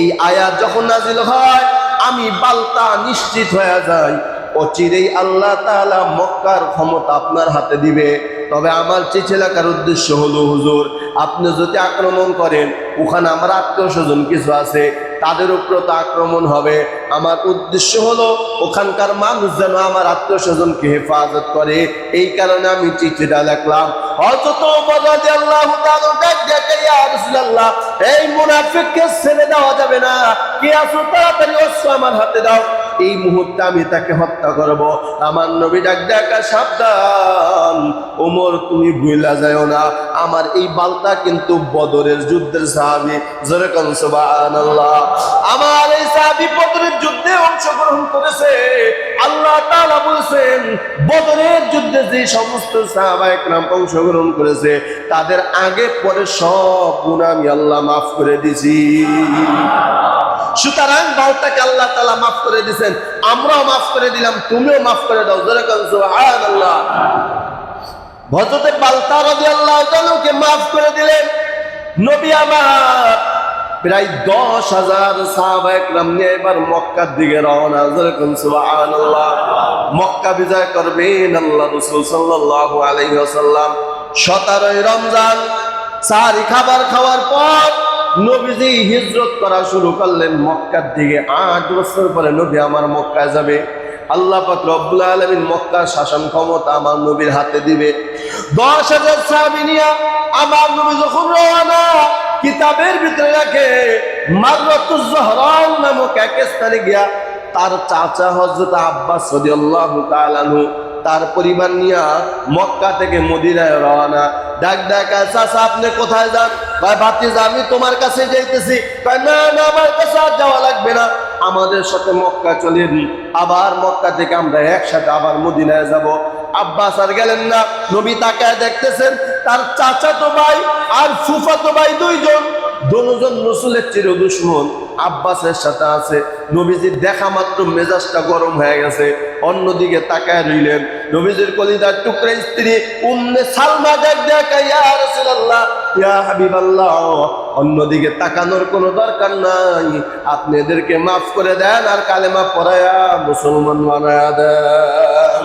এই আয়াত যখন নাজিল হয়, আমি বালতা নিশ্চিত হয়ে যাই অচিরেই আল্লাহ তাআলা মক্কার ক্ষমতা আপনার হাতে দিবে। তবে আমার চিঠি লেখার উদ্দেশ্য হলো, হুজুর, আপনি যদি আক্রমণ করেন, ওখানে আমার আত্মীয় স্বজন কিছু আছে, তাদের উপর তো আক্রমণ হবে। আমার উদ্দেশ্য হলো ওখানকার মানুষ যেন আমার আত্মীয় স্বজনকে হেফাজত করে, এই কারণে আমি চিঠিটা লিখলাম। হযরত ওমর রাদিয়াল্লাহু তাআলা ডাক দেখে, ইয়া রাসূলুল্লাহ, এই মুনাফিককে ছেড়ে দেওয়া যাবে না, কে আছো তাড়াতাড়ি অস্ত্র আমার হাতে দাও, এই মুহূর্তে আমি তাকে হত্যা করব। আমার নবী ডাক দেখা, সাবধান ওমর, তুমি ভুলা যাও না, আমার এই বালতা কিন্তু বদরের যুদ্ধের সাহাবী। জোরে কান সুবহানাল্লাহ। আমার এই সাহাবী বদরের যুদ্ধে অংশগ্রহণ করেছে। আল্লাহ তাআলা বলেছেন বদরের যুদ্ধে যে সমস্ত সাহাবায়ে কেরাম অংশগ্রহণ করেছে, তাদের আগে পরে সব গুনাহ আমি আল্লাহ মাফ করে দিয়েছি। সুতরাং বালতাকে আল্লাহ তাআলা মাফ করে দিয়েছেন, আমরাও মাফ করে দিলাম, তুমিও মাফ করে দাও। জোরে কান সুবহানাল্লাহ। হযরতে বালতা রাদিয়াল্লাহু তাআলাকে মাফ করে দিলেন নবী আমার। প্রায় 10,000 সাহাবায়ে কেরাম নিয়ে এবার মক্কার দিকে রওনা। জোরে কান সুবহানাল্লাহ। মক্কা বিজয় করবেন আল্লাহ রাসূল সাল্লাল্লাহু আলাইহি ওয়াসাল্লাম। 17 রমজান সারি খাবার খাওয়ার পর নবীজি হিজরত করা শুরু করলেন মক্কার দিকে। 8 বছর পরে নবী আমার মক্কায় যাবে। আল্লাহ পাক রব্বুল আলামিন মক্কার শাসন ক্ষমতা আমার নবীর হাতে দিবে। 10,000 সাহাবী নিয়ে আমার নবী যখন রওনা, কিতাবের ভিতরে রাখে মাররাতুজ জহরান নামক এক স্থানে গিয়া তার চাচা হযরত আব্বাস রাদিয়াল্লাহু তাআলা আনহু তার পরিবার নিয়ে মক্কা থেকে মদিনায় রওনা। ডাক ডাকা, চাচা আপনি কোথায় যান? কয় ভাতিজা আমি তোমার কাছে যাইতেছি। কয় না না, আমার কাছে আর যাওয়া লাগবে না, আমাদের সাথে মক্কা চলেন, আবার মক্কা থেকে আমরা একসাথে আবার মদিনায় যাব। আব্বাস আর গেলেন না। নবী তাকায় দেখতেছেন তার চাচাতো ভাই আর ফুফাতো ভাই দুইজন রাসূলের চির দুশমন আব্বাসের সাথে আছে। নবীজির দেখা মাত্র মেজাজটা গরম হয়ে গেছে। অন্যদিকে তাকায় রইলেন নবীজির কলিজার টুকরা স্ত্রী উম্মে সালমা। ডাক দেখা, ইয়া রাসূলুল্লাহ, ইয়া হাবিবাল্লাহ, অন্যদিকে তাকানোর কোনো দরকার নাই। আপনি এদেরকে মাফ করে দেন আর কালেমা পড়ায়া মুসলমান বানায়া দেন।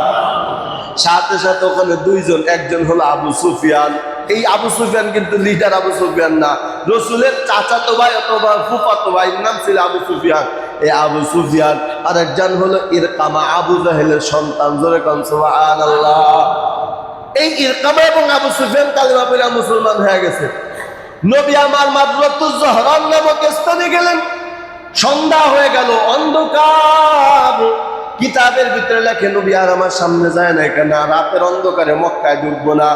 সাথে সাথে ওখানে দুইজন, একজন হলো আবু সুফিয়ান। এই আবু সুফিয়ান কিন্তু লিডার আবু সুফিয়ান না, রসুলের চাচাতো ভাই অথবা ফুফাতো ভাই, নাম ছিল আবু সুফিয়ান। এই আবু সুফিয়ান আর একজন হলো ইরকামা, আবু জাহেলের সন্তান। জোরে কোন সুবহানাল্লাহ। এই ইরকামা এবং আবু সুফিয়ান কালেমা পড়ে মুসলমান হয়ে গেছে। নবী আমার মাদরাতুজ জহরান নামক স্থানে গেলেন। সন্ধ্যা হয়ে গেল, অন্ধকার। কিতাবের ভিতরে লেখে নবী আর আমার সামনে যায় না, কেন রাতের অন্ধকারে মক্কায় ঢুকবো না।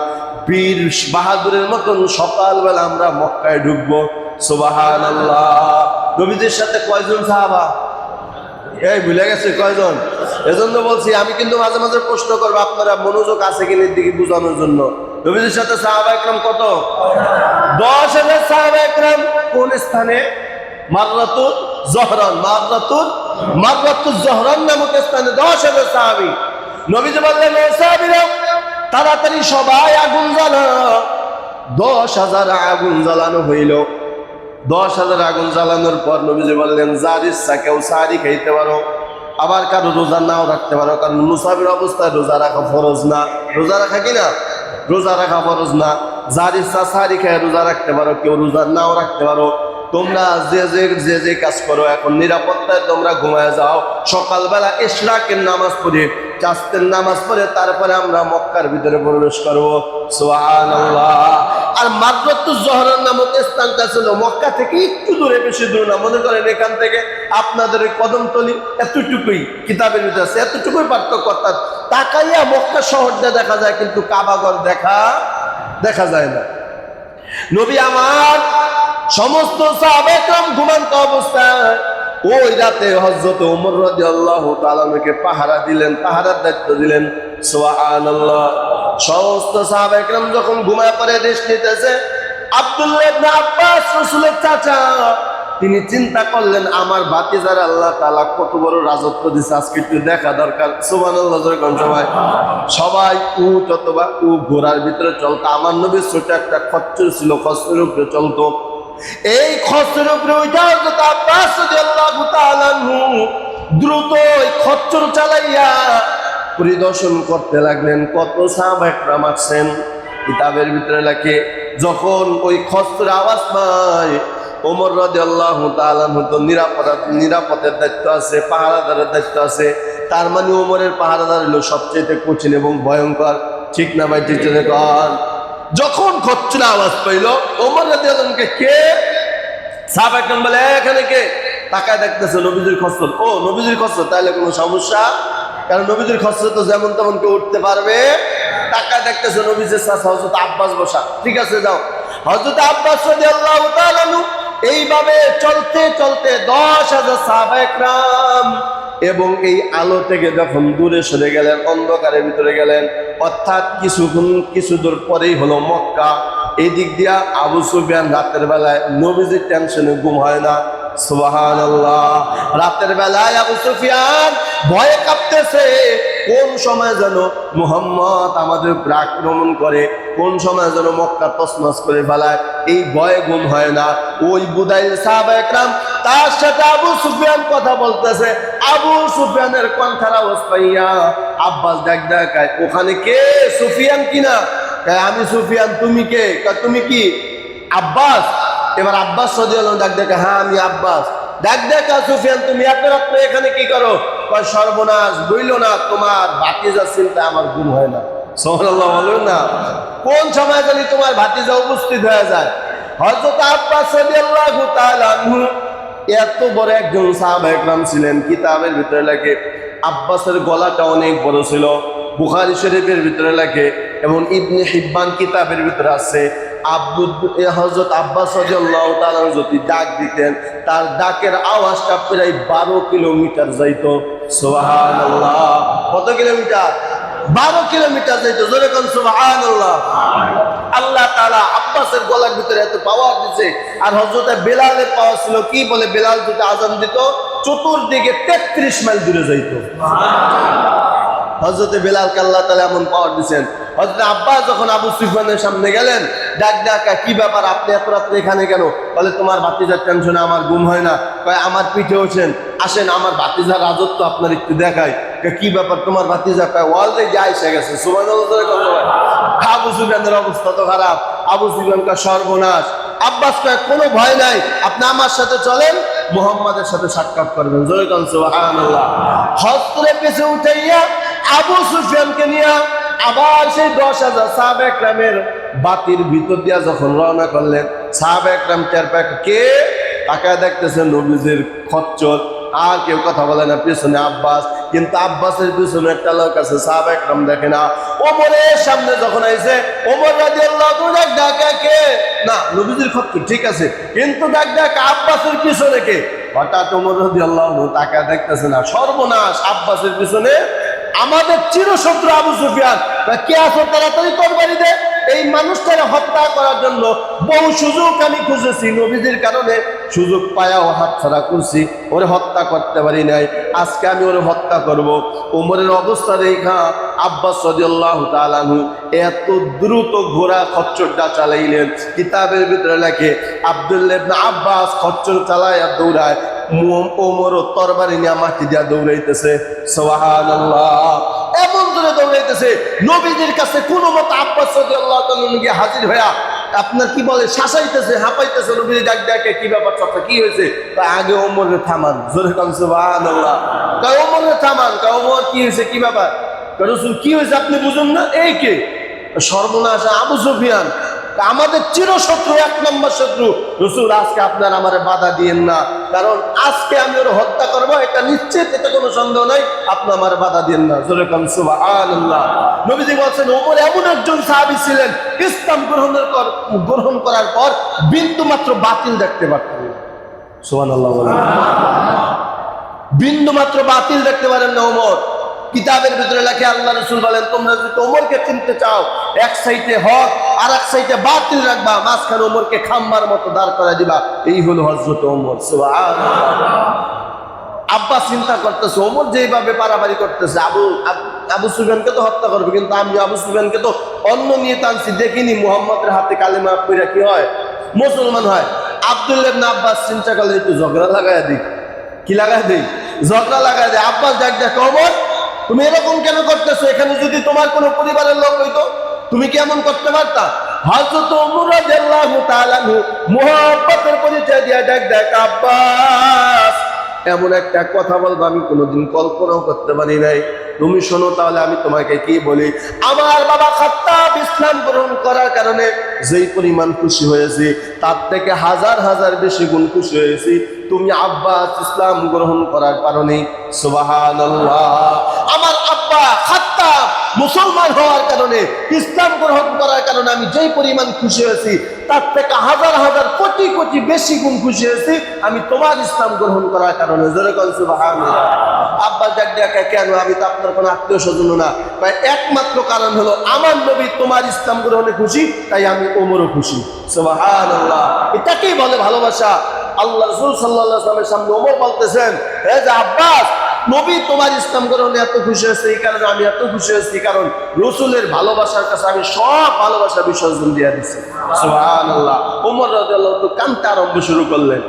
বীর বাহাদুরের মতন সকালবেলা আমরা মক্কায় ঢুকবো। সুবহানাল্লাহ। নবীদের সাথে কয়জন সাহাবা? এই ভুলে গেছে কয়জন? এজন্য বলছি, আমি কিন্তু মাঝে মাঝে প্রশ্ন করবো, আপনারা মনোযোগ আছে কিনা দিকে বোঝানোর জন্য। নবীদের সাথে সাহাবা একরাম কত? 10,000 সাহাবা একরাম। কোন স্থানে? মাররাতুল জহরান। মাররাতুল জহরান নামক স্থানে 10,000 সাহাবী। নবীজি বললেন, ও সাহাবীরা, তাড়াতাড়ি সবাই আগুন জ্বালাও। 10,000 আগুন জ্বালানো হইল। 10,000 আগুন জ্বালানোর পর নবীজি বললেন, যার ইচ্ছা কেউ সাহারি খাইতে পারো, আবার কারো রোজা নাও রাখতে পারো, কারণ মুসাফির অবস্থায় রোজা রাখা ফরজ না। রোজা রাখা কিনা? রোজা রাখা ফরজ না। যার ইচ্ছা সাহারি খেয়ে রোজা রাখতে পারো, কেউ রোজা নাও রাখতে পারো। তোমরা যে কাজ করো, এখন নিরাপত্তায় তোমরা ঘুমায় যাও। সকালবেলা ইশরাকের নামাজ পড়ে, চাস্তের নামাজ পড়ে তারপরে আমরা মক্কার ভিতরে প্রবেশ করবো। সুবহানাল্লাহ। আর মাররাতুজ জহরান নামক স্থানটা ছিল মক্কা থেকে একটু দূরে, বেশি দূর না। মনে করেন এখান থেকে আপনাদের ওই কদমতলি এতটুকুই, কিতাবের ভিতরে আছে এতটুকুই পার্থক্য। অর্থাৎ তাকাইয়া মক্কা শহরটা দেখা যায়, কিন্তু কাবাঘর দেখা যায় না। নবী আমার সমস্ত সাহাবায়ে কেরাম ঘুমন্ত অবস্থায় ওই রাতে হযরত ওমর রাদিয়াল্লাহু তাআলা কে পাহারা দিলেন, পাহারার দায়িত্ব দিলেন। সুবহানাল্লাহ। সমস্ত সাহাবায়ে কেরাম যখন ঘুমায় পড়ে রেস্ট নিতেছে, আব্দুল্লাহ ইবনে আব্বাস, রাসূলের চাচা, তিনি চিন্তা করলেন, আমার ভাতিজার আল্লাহ তাআলা কত বড় রাজত্ব দিয়েছে, আজকে একটু দেখা দরকার। সুবহানাল্লাহ। সবাই উট অথবা ঘোড়ার ভিতরে চলতো। আমার নবীর ছোট একটা খচ্চর ছিল, খচ্চরের উপরে চলতো। এই খচ্চরের উপরে ওইটা হযরত আব্বাস রাদিয়াল্লাহু তাআলা দ্রুত ওই খচ্চর চালাইয়া পরিদর্শন করতে লাগলেন কত সাহাবা একরাম আছেন। কিতাবের ভিতরে লেখে, যখন ওই খচ্চর আওয়াজ পায়, ওমর রাদিয়াল্লাহু তাআলা তো নিরাপদের দায়িত্ব আছে, পাহারাদারের দায়িত্ব আছে। তার মানে ওমরের পাহারাদার হলো সবচেয়ে কঠিন এবং ভয়ঙ্কর। ঠিক না ভাই? ঠিক কর। যখন খচ্চর আওয়াজ পাইল, ওমর রাদিয়াল্লাহু আনহু কে? সাহাবা একরাম বলে, এখানে কে? তাকায় দেখতেছে নবীজির খচ্চর। ও নবীজির খচ্চর, তাহলে কোনো সমস্যা? কারণ নবীজির খচ্চর তো যেমন তেমন কেউ উঠতে পারবে। তাকায় দেখতেছে নবীজির চাচা হযরত আব্বাস বসা। ঠিক আছে, যাও। হযরত আব্বাস রাদিয়াল্লাহু তাআলা এইভাবে চলতে চলতে 10,000 সাহাবা একরাম এবং এই আলো থেকে যখন দূরে সরে গেলেন, অন্ধকারের ভিতরে গেলেন, অর্থাৎ কিছু দূর পরেই হলো মক্কা। এই দিক দিয়া আবু সুফিয়ান রাতের বেলায়, নবীজির টেনশনে ঘুম হয় না। সুবহানাল্লাহ। রাতের বেলায় আবু সুফিয়ান ভয়ে কাঁপতেছে, কোন সময় যেন মুহাম্মদ আমাদের উপর আক্রমণ করে, কোন সময় যেন মক্কা তছনছ করে ফেলায়, এই ভয়ে ঘুম হয় না। ওই বুদাইল সাহাবা একরাম, তার সাথে আবু সুফিয়ান কথা বলতেছে। আবু সুফিয়ানের কণ্ঠের আওয়াজ পাইয়া আব্বাস দেখায়, ওখানে কে? সুফিয়ান কিনা? আমি সুফিয়ান। তুমি কে? তুমি কি আব্বাস? এবার আব্বাস রাদিয়াল্লাহু আনহু দেখে, হ্যাঁ আমি আব্বাস। দেখা সুফিয়ান, তুমি এত রাত্রে এখানে কি করো? কয়, সর্বনাশ, বইল না, তোমার ভাতিজা চিন্তা আমার ঘুম হয় না। সুবহানাল্লাহ বলুন না। কোন সময় জানি তোমার ভাতিজা উপস্থিত হয়ে যায়। হযরত আব্বাস রাদিয়াল্লাহু তাআলা আনহু এত বড় একজন সাহাবা একরাম ছিলেন। কিতাবের ভিতরে লেখে, আব্বাসের গলাটা অনেক বড় ছিল। বুখারী শরীফের ভিতরে লেখে এবং ইবনে হিব্বান কিতাবের ভিতরে আছে, হযরত আব্বাস রাদিয়াল্লাহু তাআলা যদি ডাক দিতেন, তার ডাকের আওয়াজটা প্রায় 12 কিলোমিটার যাইতো। সুবহানাল্লাহ। কত কিলোমিটার? 12 কিলোমিটার যাইতো। জোরে কোন সুবহানাল্লাহ। আল্লাহ তাআলা আব্বাসের গলার ভিতরে এত পাওয়ার দিয়েছে। আর হযরত বেলালের পাওয়ার ছিল কি? বলে বেলাল যদি আযান দিত, চতুর্দিকে 33 মাইল দূরে যাইতো। হযরতে বেলালকে আল্লাহ তাআলা এমন পাওয়ার দিয়েছেন। হযরত আব্বাস যখন আবু সুফিয়ানের সামনে গেলেন, ডাক ডাকা, কি ব্যাপার আপনি এত রাত্রে এখানে কেন? বলে তোমার ভাতিজার টেনশনে আমার ঘুম হয় না। কয় আমার পিঠে ওঠেন, আসেন আমার ভাতিজার রাজত্ব আপনার একটু দেখায়। কি ব্যাপার তোমার ভাতিজা? কয় অলরেডি আইসা গেছে। সুবহানাল্লাহ। আবু সুফিয়ানের অবস্থা তো খারাপ। আবু সুফিয়ান কয় সর্বনাশ। আব্বাস কয় কোনো ভয় নাই, আপনি আমার সাথে চলেন, মুহাম্মাদের সাথে সাক্ষাৎ করবেন। জোরে কোন সুবহানাল্লাহ। হযরতে পেছে উঠাইয়া আবু সুফিয়ানকে নিয়ে আবার সেই 10,000 সাহাবা একরামের বাতির ভিতর দিয়া যখন রওনা করলেন, সাহাবা একরাম টের পায় কে তাকায় দেখতেছেন নবীজির খচ্চর, আর কেউ কথা বলে না, পিছনে আব্বাস। কিন্তু আব্বাসের পিছনে একটা লোক আছে, সাহাবা একরাম দেখে না। ওমরের সামনে যখন আইছে, ওমর রাদিয়াল্লাহু আনহু ডাকা কে না, নবীজির খচ্চর ঠিক আছে, কিন্তু ডাকা আব্বাসের পিছনে কে? হঠাৎ ওমর রাদিয়াল্লাহু আনহু তাকায় দেখতেছে না, সর্বনাশ, আব্বাসের পিছনে আমাদের চিরশত্রু আবু সুফিয়ান। কে আছো তাড়াতাড়ি তরবারি দে। এই মানুষটাকে হত্যা করার জন্য বহু সুযোগ আমি খুঁজেছি, নবীজির কারণে সুযোগ পায়াও হাতছাড়া করছি, ওরে হত্যা করতে পারি নাই, আজকে আমি ওরে হত্যা করব। ওমরের অবস্থা দেখা আব্বাস রাদিয়াল্লাহু তাআলা আনহু এত দ্রুত ঘোড়া খচ্চরটা চালাইলেন। কিতাবের ভিতরে লেখে আব্দুল্লাহ ইবনে আব্বাস খচ্চর চালায় আর দৌড়ায়, ওমরও তরবারি নিয়ে মাটি দিয়া দৌড়াইতেছে। সুবহানাল্লাহ। এমন করে দৌড়াইতেছে, নবীদের কাছে কোনো মত আব্বাস রাদিয়াল্লাহু তাআলা গিয়ে হাজির হইয়া আপনার কি বলে শাসাইতেছে, হাঁপাইতেছে। নবী ডাক ডাকে, কি ব্যাপার চাচা, কি হয়েছে? আগে ওমরে থামান। জোরে কান সুবহানাল্লাহ। কয় ওমরে থামান। কয় ওমর কি হয়েছে, কি ব্যাপার? কয় রাসূল কি হয়েছে আপনি বুঝুন না? এই কে? সর্বনাশ, আবু সুফিয়ান, আমাদের চিরশত্রু, 1 নম্বর শত্রু। রাসূল আজকে আপনার আমারে বাধা দিয়েন না, কারণ আজকে আমি ওর হত্যা করবো, এটা নিশ্চিত, এটা কোনো সন্দেহ নাই, আপনি আমার বাধা দিয়েন না। জোরে কান সুবহানাল্লাহ। নবীজি বলছেন ওমর এমন একজন সাহাবী ছিলেন, ইসলাম গ্রহণ করার পর বিন্দু মাত্র বাতিল দেখতে পারতেন না। সুবহানাল্লাহ বলেন। বিন্দু মাত্র বাতিল দেখতে পারেন না ওমর। কিতাবের ভিতরে লেখে আল্লাহ রাসূল বলেন, তোমরা যদি ওমরকে চিনতে চাও, এক সাইডে হক আর এক সাইডে বাতিল রাখবা, মাঝখানে ওমরকে খাম্বার মতো দাঁড় করে দিবা। এই হলো হযরত ওমর। সুবহানাল্লাহ। আব্বাস চিন্তা করতেছে, ওমর যেভাবে পারাপারি করতেছে, আবু সুফিয়ানকে তো হত্যা করবে, কিন্তু আমি আবু সুফিয়ানকে তো অন্য নিয়ে টানছি, দেখিনি মুহাম্মদের হাতে কালেমা পড়া কি হয়, মুসলমান হয়। আব্দুল্লাহ ইবনে আব্বাস চিন্তা করলে একটু ঝগড়া লাগায় দিই। কি লাগায় দিই? ঝগড়া লাগায় দেয়। আব্বাস ডাক ডাক, ওমর তুমি এরকম কেন করতেছো? এখানে যদি তোমার কোনো পরিবারের লোক হইতো, তুমি কি এমন করতে পারতা? হযরত ওমর রাদিয়াল্লাহু তাআলা মুহাব্বতের পরিচয় দিয়া ডাক ডাক, আব্বাস এমন একটা কথা বলবো আমি কোনোদিন কল্পনাও করতে পারি নাই, তুমি শোনো তাহলে আমি তোমাকে কি বলি। আমার বাবা খাত্তাব ইসলাম গ্রহণ করার কারণে যেই পরিমাণ খুশি হয়েছি, তার থেকে হাজার হাজার বেশি গুণ খুশি হয়েছি তুমি আব্বাস ইসলাম গ্রহণ করার কারণে। সুবহানাল্লাহ। আমার আব্বা খাত্তাব মুসলমান হওয়ার কারণে, ইসলাম গ্রহণ করার কারণে আমি যেই পরিমাণ খুশি হয়েছি, তার থেকে হাজার হাজার কোটি কোটি বেশি গুণ খুশি হয়েছি আমি তোমার ইসলাম গ্রহণ করার কারণে। জোরে বলেন সুবহানাল্লাহ। আব্বা ডাক ডাকা, কেন? আমি তো আপনার কোনো আত্মীয় স্বজন না। তাই একমাত্র কারণ হলো আমার নবী তোমার ইসলাম গ্রহণে খুশি, তাই আমি ওমরও খুশি। সুবহানাল্লাহ। এটাকেই বলে ভালোবাসা। আল্লাহ রাসূল সাল্লাল্লাহু আলাইহি ওয়াসাল্লামের সামনে ওমর বলতেছেন, হে যে আব্বাস, নবী তোমার ইসলাম গ্রহণে এত খুশি হয়েছে, এই কারণে আমি এত খুশি হয়েছি, কারণ রাসূলের ভালোবাসার কাছে আমি সব ভালোবাসা বিসর্জন দিয়ে দিচ্ছি। সুবহানাল্লাহ। ওমর রাদিয়াল্লাহু তাআলা কাঁদতে আরম্ভ শুরু করলেন।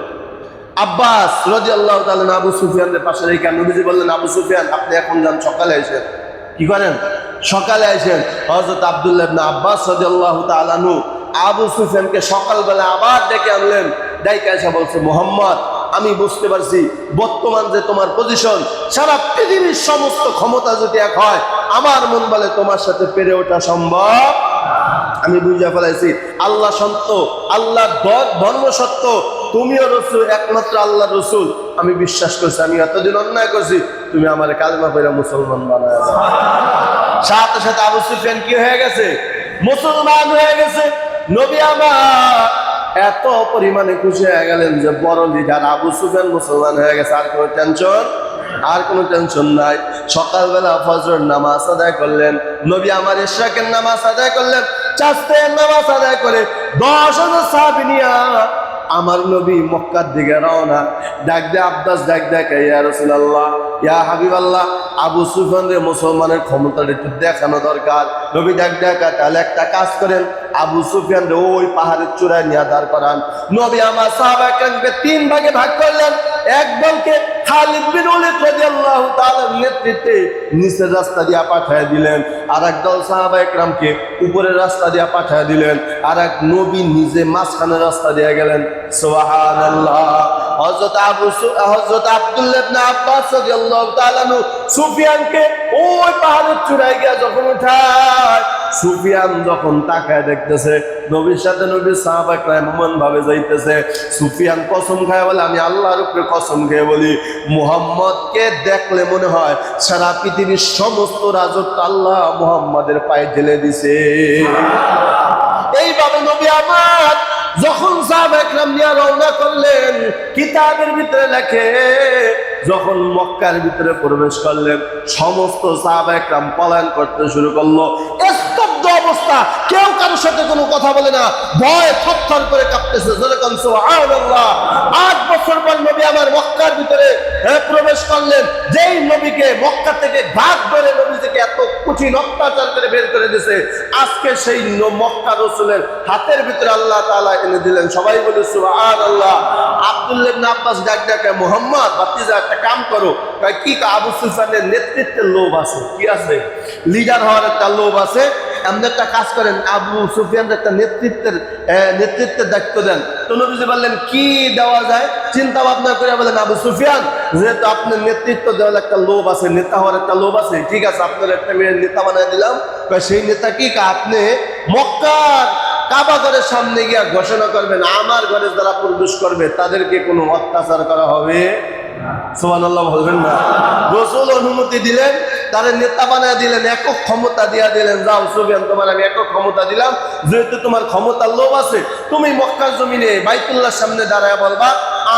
আব্বাস রাদিয়াল্লাহু তাআলা আবু সুফিয়ানের পাশে রেখে নবীজি বললেন, আবু সুফিয়ান আপনি এখন যান, সকালে আসেন। কি করেন? সকালে আসেন। হযরত আব্দুল্লাহ ইবনে আব্বাস রাদিয়াল্লাহু তাআলা আনহু আবু সুফিয়ানকে সকালবেলা আবার ডেকে আনলেন। ডাইকা এসে বলছে, মুহাম্মদ আমি বুঝতে পারছি বর্তমান যে তোমার পজিশন, সারা পৃথিবীর সমস্ত ক্ষমতা যদি এক হয়, আমার মন বলে তোমার সাথে পেরে ওঠা সম্ভব। আমি বুঝা ফেলাইছি আল্লাহ সত্য, আল্লাহ ধর্ম সত্য, তুমিও রসুল, একমাত্র আল্লাহ রসুল। আমি বিশ্বাস করছি, আমি এতদিন অন্যায় করছি, তুমি আমার কালেমা পড়ে মুসলমান বানায় দাও। সাথে সাথে আবু সুফিয়ান কি হয়ে গেছে? মুসলমান হয়ে গেছে। নবী আমার এত পরিমাণে খুশি হয়ে গেলেন যে বড় লিডার আবু সুফিয়ান মুসলমান হয়ে গেছে, আর কোনো টেনশন নাই। সকালবেলা ফজরের নামাজ আদায় করলেন, নবী আমার ইশরাকের নামাজ আদায় করলেন, চাস্তের নামাজ আদায় করে 10,000 সাহাবী নিয়ে আমার নবী মক্কার দিকে রওনা। ডাক দে আব্বাস, ডাক দে, ইয়া রাসূলুল্লাহ ইয়া হাবিবাল্লাহ, আবু সুফিয়ানের মুসলমানের ক্ষমতাটা একটু দেখানো দরকার। নবী দেখা, তাহলে একটা কাজ করেন, আবু সুফিয়ান ওই পাহাড়ের চূড়ায় নিয়ে দাঁড় করান। নবী আমার সাহাবা কেরামকে 3 ভাগে ভাগ করলেন। এক দলকে খালিদ বিন ওলীদ রাদিয়াল্লাহু তাআলার নেতৃত্বে নিচের রাস্তা দিয়ে পাঠিয়ে দিলেন, আর এক দল সাহাবা একরামকে উপরের রাস্তা দিয়ে পাঠিয়ে দিলেন, আর এক নবী নিজে মাঝখানের রাস্তা দিয়ে গেলেন। সুবহানাল্লাহ। হযরত আব্দুল্লাহ ইবনে আব্বাস রাদিয়াল্লাহু তাআলা সুফিয়ানকে ওই পাহাড়ের চূড়ায় গিয়ে যখন উঠায়, সুফিয়ান যখন তাকায় দেখতেছে নবীর সাথে নবীর সাহাবা একরাম এমন ভাবে যাইতেছে, সুফিয়ান কসম খায় বলে, আমি আল্লাহর উপরে কসম খেয়ে বলি, মুহাম্মদকে দেখলে মনে হয় সারা পৃথিবীর সমস্ত রাজত্ব আল্লাহ মুহাম্মাদের পায়ে ঢেলে দিছে। এইভাবে নবী আমার যখন সাহাবা একরাম নিয়ে রওনা করলেন, কিতাবের ভিতরে লেখে যখন মক্কার ভিতরে প্রবেশ করলেন, সমস্ত সাহাবা একরাম পলায়ন করতে শুরু করলো। স্তব্ধ অবস্থা, কেউ কারোর সাথে কোনো কথা বলে না, ভয় থরথর করে কাঁপতেছে। যেরকম সুবহানাল্লাহ। 8 বছর পর নবী আমার মক্কার ভিতরে প্রবেশ করলেন। যেই নবীকে মক্কা থেকে ভাগ ধরে নবী থেকে এত কঠিন অত্যাচার করে বের করে দিয়েছে, আজকে সেই মক্কা রাসূলের হাতের ভিতরে আল্লাহ তাআলা এনে দিলেন। সবাই বলে সুবহানাল্লাহ। আব্দুল্লাহ ইবনে আব্বাস ডাকে, মুহাম্মদ ভাতিজা একটা কাম করো। কি? আবু সুফিয়ানের নেতৃত্বের লোভ আছে। কি আছে? লিডার হওয়ার একটা লোভ আছে। এমন একটা কাজ করেন, আবু সুফিয়ানের একটা নেতৃত্বের দায়িত্ব দেন। তো নবীজি বললেন কি দেওয়া যায়? চিন্তা ভাবনা করে বলেন, আবু সুফিয়ান, যেহেতু আপনার নেতৃত্ব দেওয়ার একটা লোভ আছে, নেতা হওয়ার একটা লোভ আছে, ঠিক আছে, আপনার একটা মেয়ের নেতা বানিয়ে দিলাম। সেই নেতা কি? আপনি মক্কার কাবা ঘরের সামনে গিয়া ঘোষণা করবেন, আমার ঘরে যারা প্রবেশ করবে তাদেরকে কোনো অত্যাচার করা হবে। সুবহানাল্লাহ বলবেন না? রাসূল অনুমতি দিলেন, তারে নেতা বানায় দিলেন, একক ক্ষমতা দিয়া দিলেন। যাও সুফিয়ান, তোমার আমি একক ক্ষমতা দিলাম, যেহেতু তোমার ক্ষমতার লোভ আছে, তুমি মক্কার জমিনে বাইতুল্লাহর সামনে দাঁড়ায় বলবা,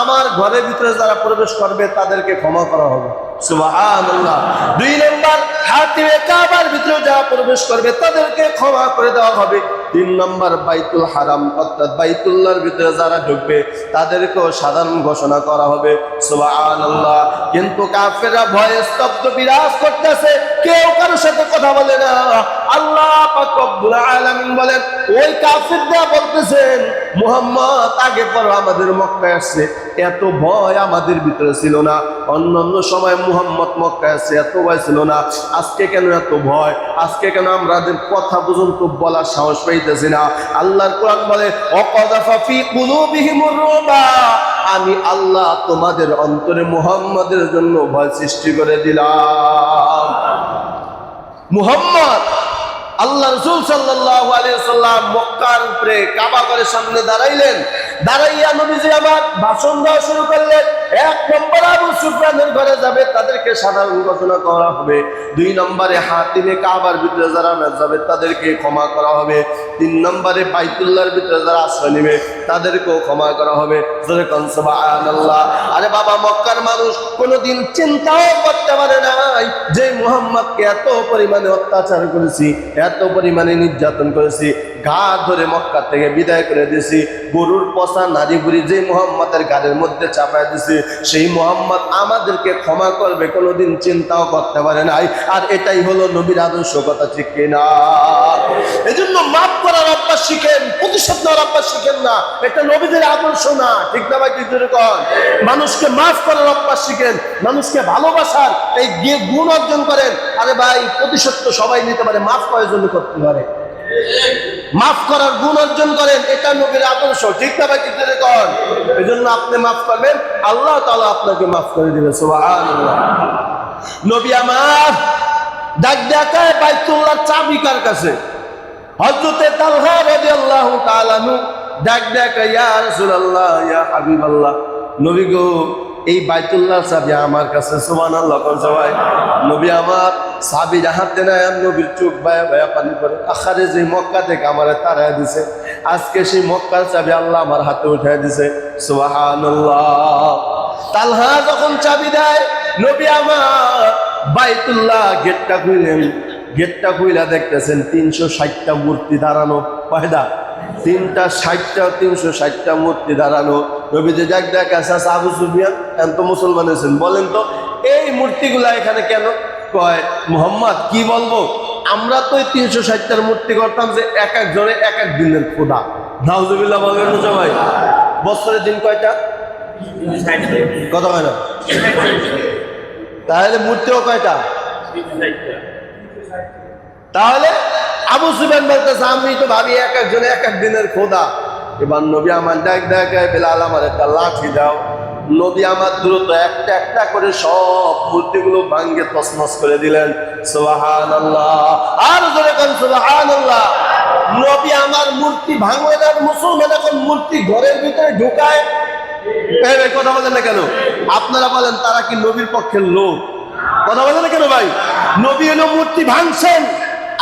আমার ঘরের ভিতরে যারা প্রবেশ করবে তাদেরকে ক্ষমা করা হবে। সুবহানাল্লাহ। 2 নম্বর, হাতিমে কাবার ভিতরে যারা প্রবেশ করবে তাদেরকে ক্ষমা করে দেওয়া হবে। 3 নম্বর, বাইতুল হারাম অর্থাৎ বাইতুল্লাহর ভিতরে যারা ঢুকবে তাদেরকেও সাধারণ ঘোষণা করা হবে। সুবহানাল্লাহ। কিন্তু কাফেররা ভয়ে স্তব্ধ বিরাজ করতেছে, কেউ কারোর সাথে কথা বলে না। আল্লাহ পাক রব্বুল আলামিন বলেন, ওই কাফেররা বলতেছেন, মুহাম্মদ আগে পর আমাদের মক্কায় আসছে, এত ভয় আমাদের ভিতরে ছিল না। অন্যান্য সময় মুহাম্মদ মক্কায় আসছে, এত ভয় ছিল না, আজকে কেন এত ভয়? আজকে কেন আমাদের কথা পর্যন্ত বলার সাহস পাইতেছি না? আল্লাহর কোরআন বলে, ওয়াকাযাফা ফী কুলুবিহিমুর রুবা, আমি আল্লাহ তোমাদের অন্তরে মুহাম্মাদের জন্য ভয় সৃষ্টি করে দিলাম। মুহাম্মদ আল্লাহ রাসূল সাল্লাল্লাহু আলাইহি ওয়াসাল্লাম মক্কার উপরে কাবা ঘরের সামনে দাঁড়াইলেন। দাঁড়াইয়া নবীজি আমার ভাষণ দেওয়া শুরু করলেন। 1 নম্বর, আবু সুফিয়ানের ঘরে যাবে তাদেরকে সাধারণ ঘোষণা করা হবে। 2 নম্বরে, হাতিমে কাবার ভিতরে যারা যাবে তাদেরকে ক্ষমা করা হবে। 3 নম্বরে, বাইতুল্লাহর ভিতরে যারা আশ্রয় নেবে তাদেরকেও ক্ষমা করা হবে। যেরকম সুবহানাল্লাহ। আরে বাবা, মক্কার মানুষ কোনোদিন চিন্তাও করতে পারে নাই যে মুহাম্মদকে এত পরিমাণে অত্যাচার করেছি, এত পরিমাণে নির্যাতন করেছি, গা ধরে মক্কা থেকে বিদায় করে দিয়েছি, গরুর পচা নারী বুড়ি যে মুহাম্মদের গাড়ির মধ্যে চাপায় দিয়েছি, সেই মুহাম্মদ আমাদেরকে ক্ষমা করবে কোনোদিন চিন্তাও করতে পারে নাই। আর এটাই হলো নবীর আদর্শ, কথা ঠিক কিনা? এজন্য মাফ করার অভ্যাস শিখেন, প্রতিশোধ নেওয়ার অভ্যাস শিখেন না। এটা নবীদের আদর্শ না, ঠিক না ভাই? ঠিক যেরকম মানুষকে মাফ করার অভ্যাস শিখেন, মানুষকে ভালোবাসার এই গুণ অর্জন করেন। আরে ভাই, প্রতিশোধ তো সবাই নিতে পারে, মাফ করার জন্য করতে পারে। মাফ করার গুণ অর্জন করেন, এটা নবীর আদর্শ, ঠিক না ভাই? ঠিক যেরকম এই জন্য আপনি মাফ করবেন, আল্লাহ তাআলা আপনাকে মাফ করে দিবে। সুবহানাল্লাহ। নবী আমার ডাক দেখায়, বাইতুল্লাহর চাবি কার কাছে? হযরতে তালহা রাদিয়াল্লাহু তাআলা আনহু ডাক দেখায়, ইয়া রাসূলুল্লাহ, ইয়া হাবিবাল্লাহ, নবী গো, এই বাইতুল্লাহর চাবি আমার কাছে। সুবহানাল্লাহ। সবাই নবী আমার চাবি হাতে নেয়, নবীর চোখ বায়া বায়া পানি পড়ে। আখারে যে মক্কা থেকে আমারে তাড়ায় দিছে, আজকে সেই মক্কার চাবি আল্লাহ আমার হাতে উঠায় দিছে। সুবহানাল্লাহ। তালহা যখন চাবি দেয়, নবী আমার বাইতুল্লাহ গেটটা খুললেন। গেটটা খুইলা দেখতেছেন 360টা মূর্তি দাঁড়ানো। কয়টা? 360টা মূর্তি দাঁড়ানো। নবীজি ডাক দেখা, আবু সুফিয়ান, এখন তো মুসলমান হয়েছেন, বলেন তো এই মূর্তিগুলা এখানে কেন? কয় মুহাম্মদ কি বলবো, আমরা তো 360টার মূর্তি করতাম যে এক এক জনে এক এক দিনের খোদা। নাউজুবিল্লাহ বলবেন না সবাই? বছরের দিন কয়টা? কথা হয় না? তাহলে মূর্তিও কয়টা? তাহলে আবু সুফিয়ান বলতেছে আমি তো ভাবি এক একজনে এক এক দিনের খোদা। এবার নবী আমার ডাক দেখায়, বেলাল আমার একটা লাঠি দাও। নবী আমার দ্রুত একটা একটা করে সব মূর্তিগুলো ভাঙ্গে তছনছ করে দিলেন। সুবহানাল্লাহ, আর জোরে কান সুবহানাল্লাহ। নবী আমার মূর্তি ভাঙবে না, মুসলমান এখন মূর্তি ঘরের ভিতরে ঢুকায়। এই কথা বলেন না কেন? আপনারা বলেন তারা কি নবীর পক্ষের লোক? কথা বলেন না কেন ভাই? নবী এলো মূর্তি ভাঙছেন,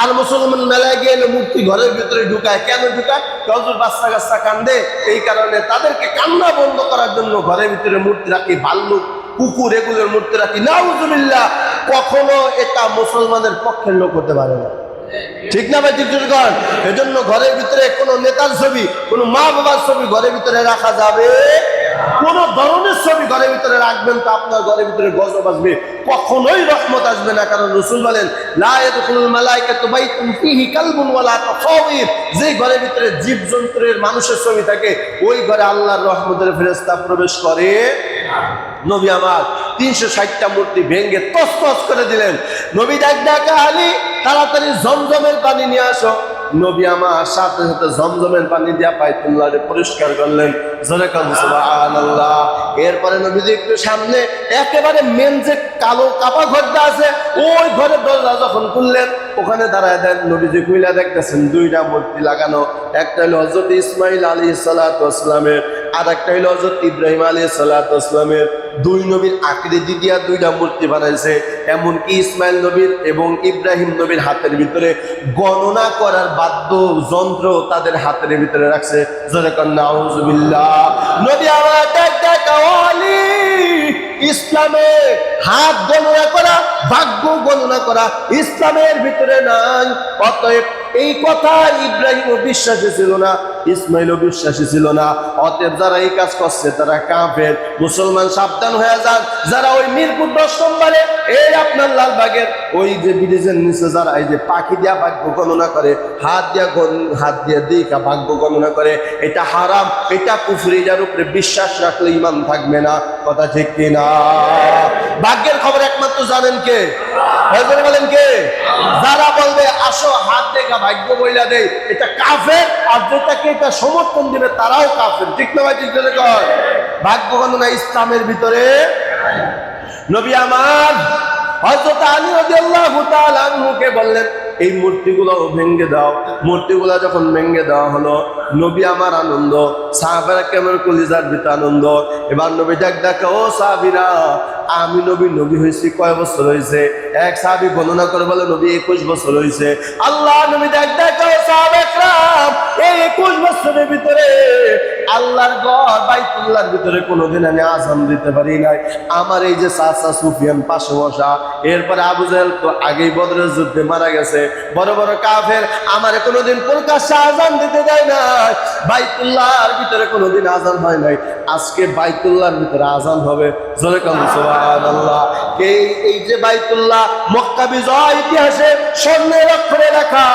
আর মুসলমান মেলায় গিয়ে এলো মূর্তি ঘরের ভিতরে ঢুকায়। কেন ঢুকায়? হুজুর বাচ্চা কাচ্চা কান্দে, এই কারণে তাদেরকে কান্না বন্ধ করার জন্য ঘরের ভিতরে মূর্তি রাখি। ভাল্লুক, কুকুর এগুলোর মূর্তি রাখি। নাউজুবিল্লাহ, কখনো এটা মুসলমানের পক্ষের লোক হতে পারে না। ঠিক না ভাই? ঠিক করেন। এজন্য ঘরের ভিতরে কোনো নেতার ছবি, কোনো মা বাবার ছবি ঘরের ভিতরে রাখা যাবে। কোন ধরনের ছবি ঘরের ভিতরে রাখবেন তো আপনার ঘরের ভিতরে গজব আসবে, কখনোই রহমত আসবে না। কারণ রাসূল বলেন লা ইয়াদখুলুল মালায়েকাতু বাইতুন ফীহি কালবুন ওয়ালা তাসাবির, যে ঘরের ভিতরে জীবজন্তুর মানুষের ছবি থাকে ওই ঘরে আল্লাহর রহমতের ফেরেশতা প্রবেশ করে। নবী আমার 360টা মূর্তি ভেঙে তছনছ করে দিলেন। নবী ডাকা আলী তাড়াতাড়ি জমজমের পানি নিয়ে আসো। নবী আমার সাথে সাথে জমজমের পানি দিয়া বাইতুল্লাহকে পরিষ্কার করলেন। জোরে কান সুবহানাল্লাহ। এরপরে নবীজি একটু সামনে একেবারে মেন যে কালো কাপা ঘরটা আছে ওই ঘরের দরজা যখন খুললেন, ওখানে দাঁড়ায় দেন। নবীজি খুইলা দেখতেছেন দুইটা মূর্তি লাগানো। একটা হলো হযরত ইসমাঈল আলাইহিস সালাতু ওয়াস সালামের, আর একটা হলো হযরত ইব্রাহিম আলাইহিস সালাতু ওয়াস সালামের। দুই নবীর আকৃতি দিয়া দুইটা মূর্তি বানাইছে। এমনকি ইসমাইল নবীর এবং ইব্রাহিম নবীর হাতের ভিতরে গণনা করার বাদ্য যন্ত্র তাদের হাতের ভিতরে রাখছে। জোরে কান নাউজুবিল্লাহ। নবী আমার ডাকাওয়ালি ইসলামে হাত গণনা করা, ভাগ্য গণনা করা ইসলামের ভিতরে নাই। অতএব এই কথা ইব্রাহিম বিশ্বাসী ছিল না, ইসমাইলও বিশ্বাসী ছিল না। অতএব যারা এই কাজ করছে তারা কাফের। মুসলমান সাবধান হয়ে যান। যারা ওই মিরপুর 10 নম্বরে এই আপনার লালবাগের ওই যে ব্রিজের নিচে যারা এই যে পাখি দিয়া ভাগ্য গণনা করে, হাত দিয়ে দিকা ভাগ্য গণনা করে, এটা হারাম, এটা কুফরি। যার উপরে বিশ্বাস রাখলে ঈমান থাকবে না। কথা ঠিক কিনা? ভাগ্যের খবর একমাত্র জানেন কে? বলেন কে? যারা বলবে আসো হাত দেখা ভাগ্য বইলা দেয়, এটা কাফের। আর যেটাকে এটা সমর্থন দিবে তারাও কাফের। ঠিক না ভাই? ঠিক করে কর। ভাগ্য গণনা ইসলামের ভিতরে। নবী আমার হযরত আলী রাদিয়াল্লাহু তাআলা আনহুকে বললেন এই মূর্তিগুলো ভেঙে দাও। মূর্তিগুলো যখন ভেঙে দেওয়া হলো, নবী আমার আনন্দ, সাহাবারা কেমন কলিজার ভিতরে আনন্দ। এবার নবী ডাকা, ও সাহাবীরা, আমি নবী হয়েছি কয় বছর হয়েছে? এক সাহাবী গণনা করে বলে নবী 21 বছর হয়েছে। আল্লাহ নবী ডাকা, ও সাহাবাকরাম, এই 21 বছরের ভিতরে আল্লাহর ঘর বাইতুল্লাহর ভিতরে কোনোদিন আমি আযান দিতে পারি নাই। আমার এই যে চাচা সুফিয়ান পাশে বসা, এরপরে আবু জাহেল তো আগেই বদরের যুদ্ধে মারা গেছে, বড় বড় কাফের, আমারে কোনোদিন প্রকাশ্যে আযান দিতে দেয় নাই। বাইতুল্লাহর ভিতরে কোনোদিন আযান হয় নাই, আজকে বাইতুল্লাহর ভিতরে আযান হবে। জোরে কান সুবহানাল্লাহ। এই যে বাইতুল্লাহ মক্কা বিজয় ইতিহাসে স্বর্ণের অক্ষরে লেখা,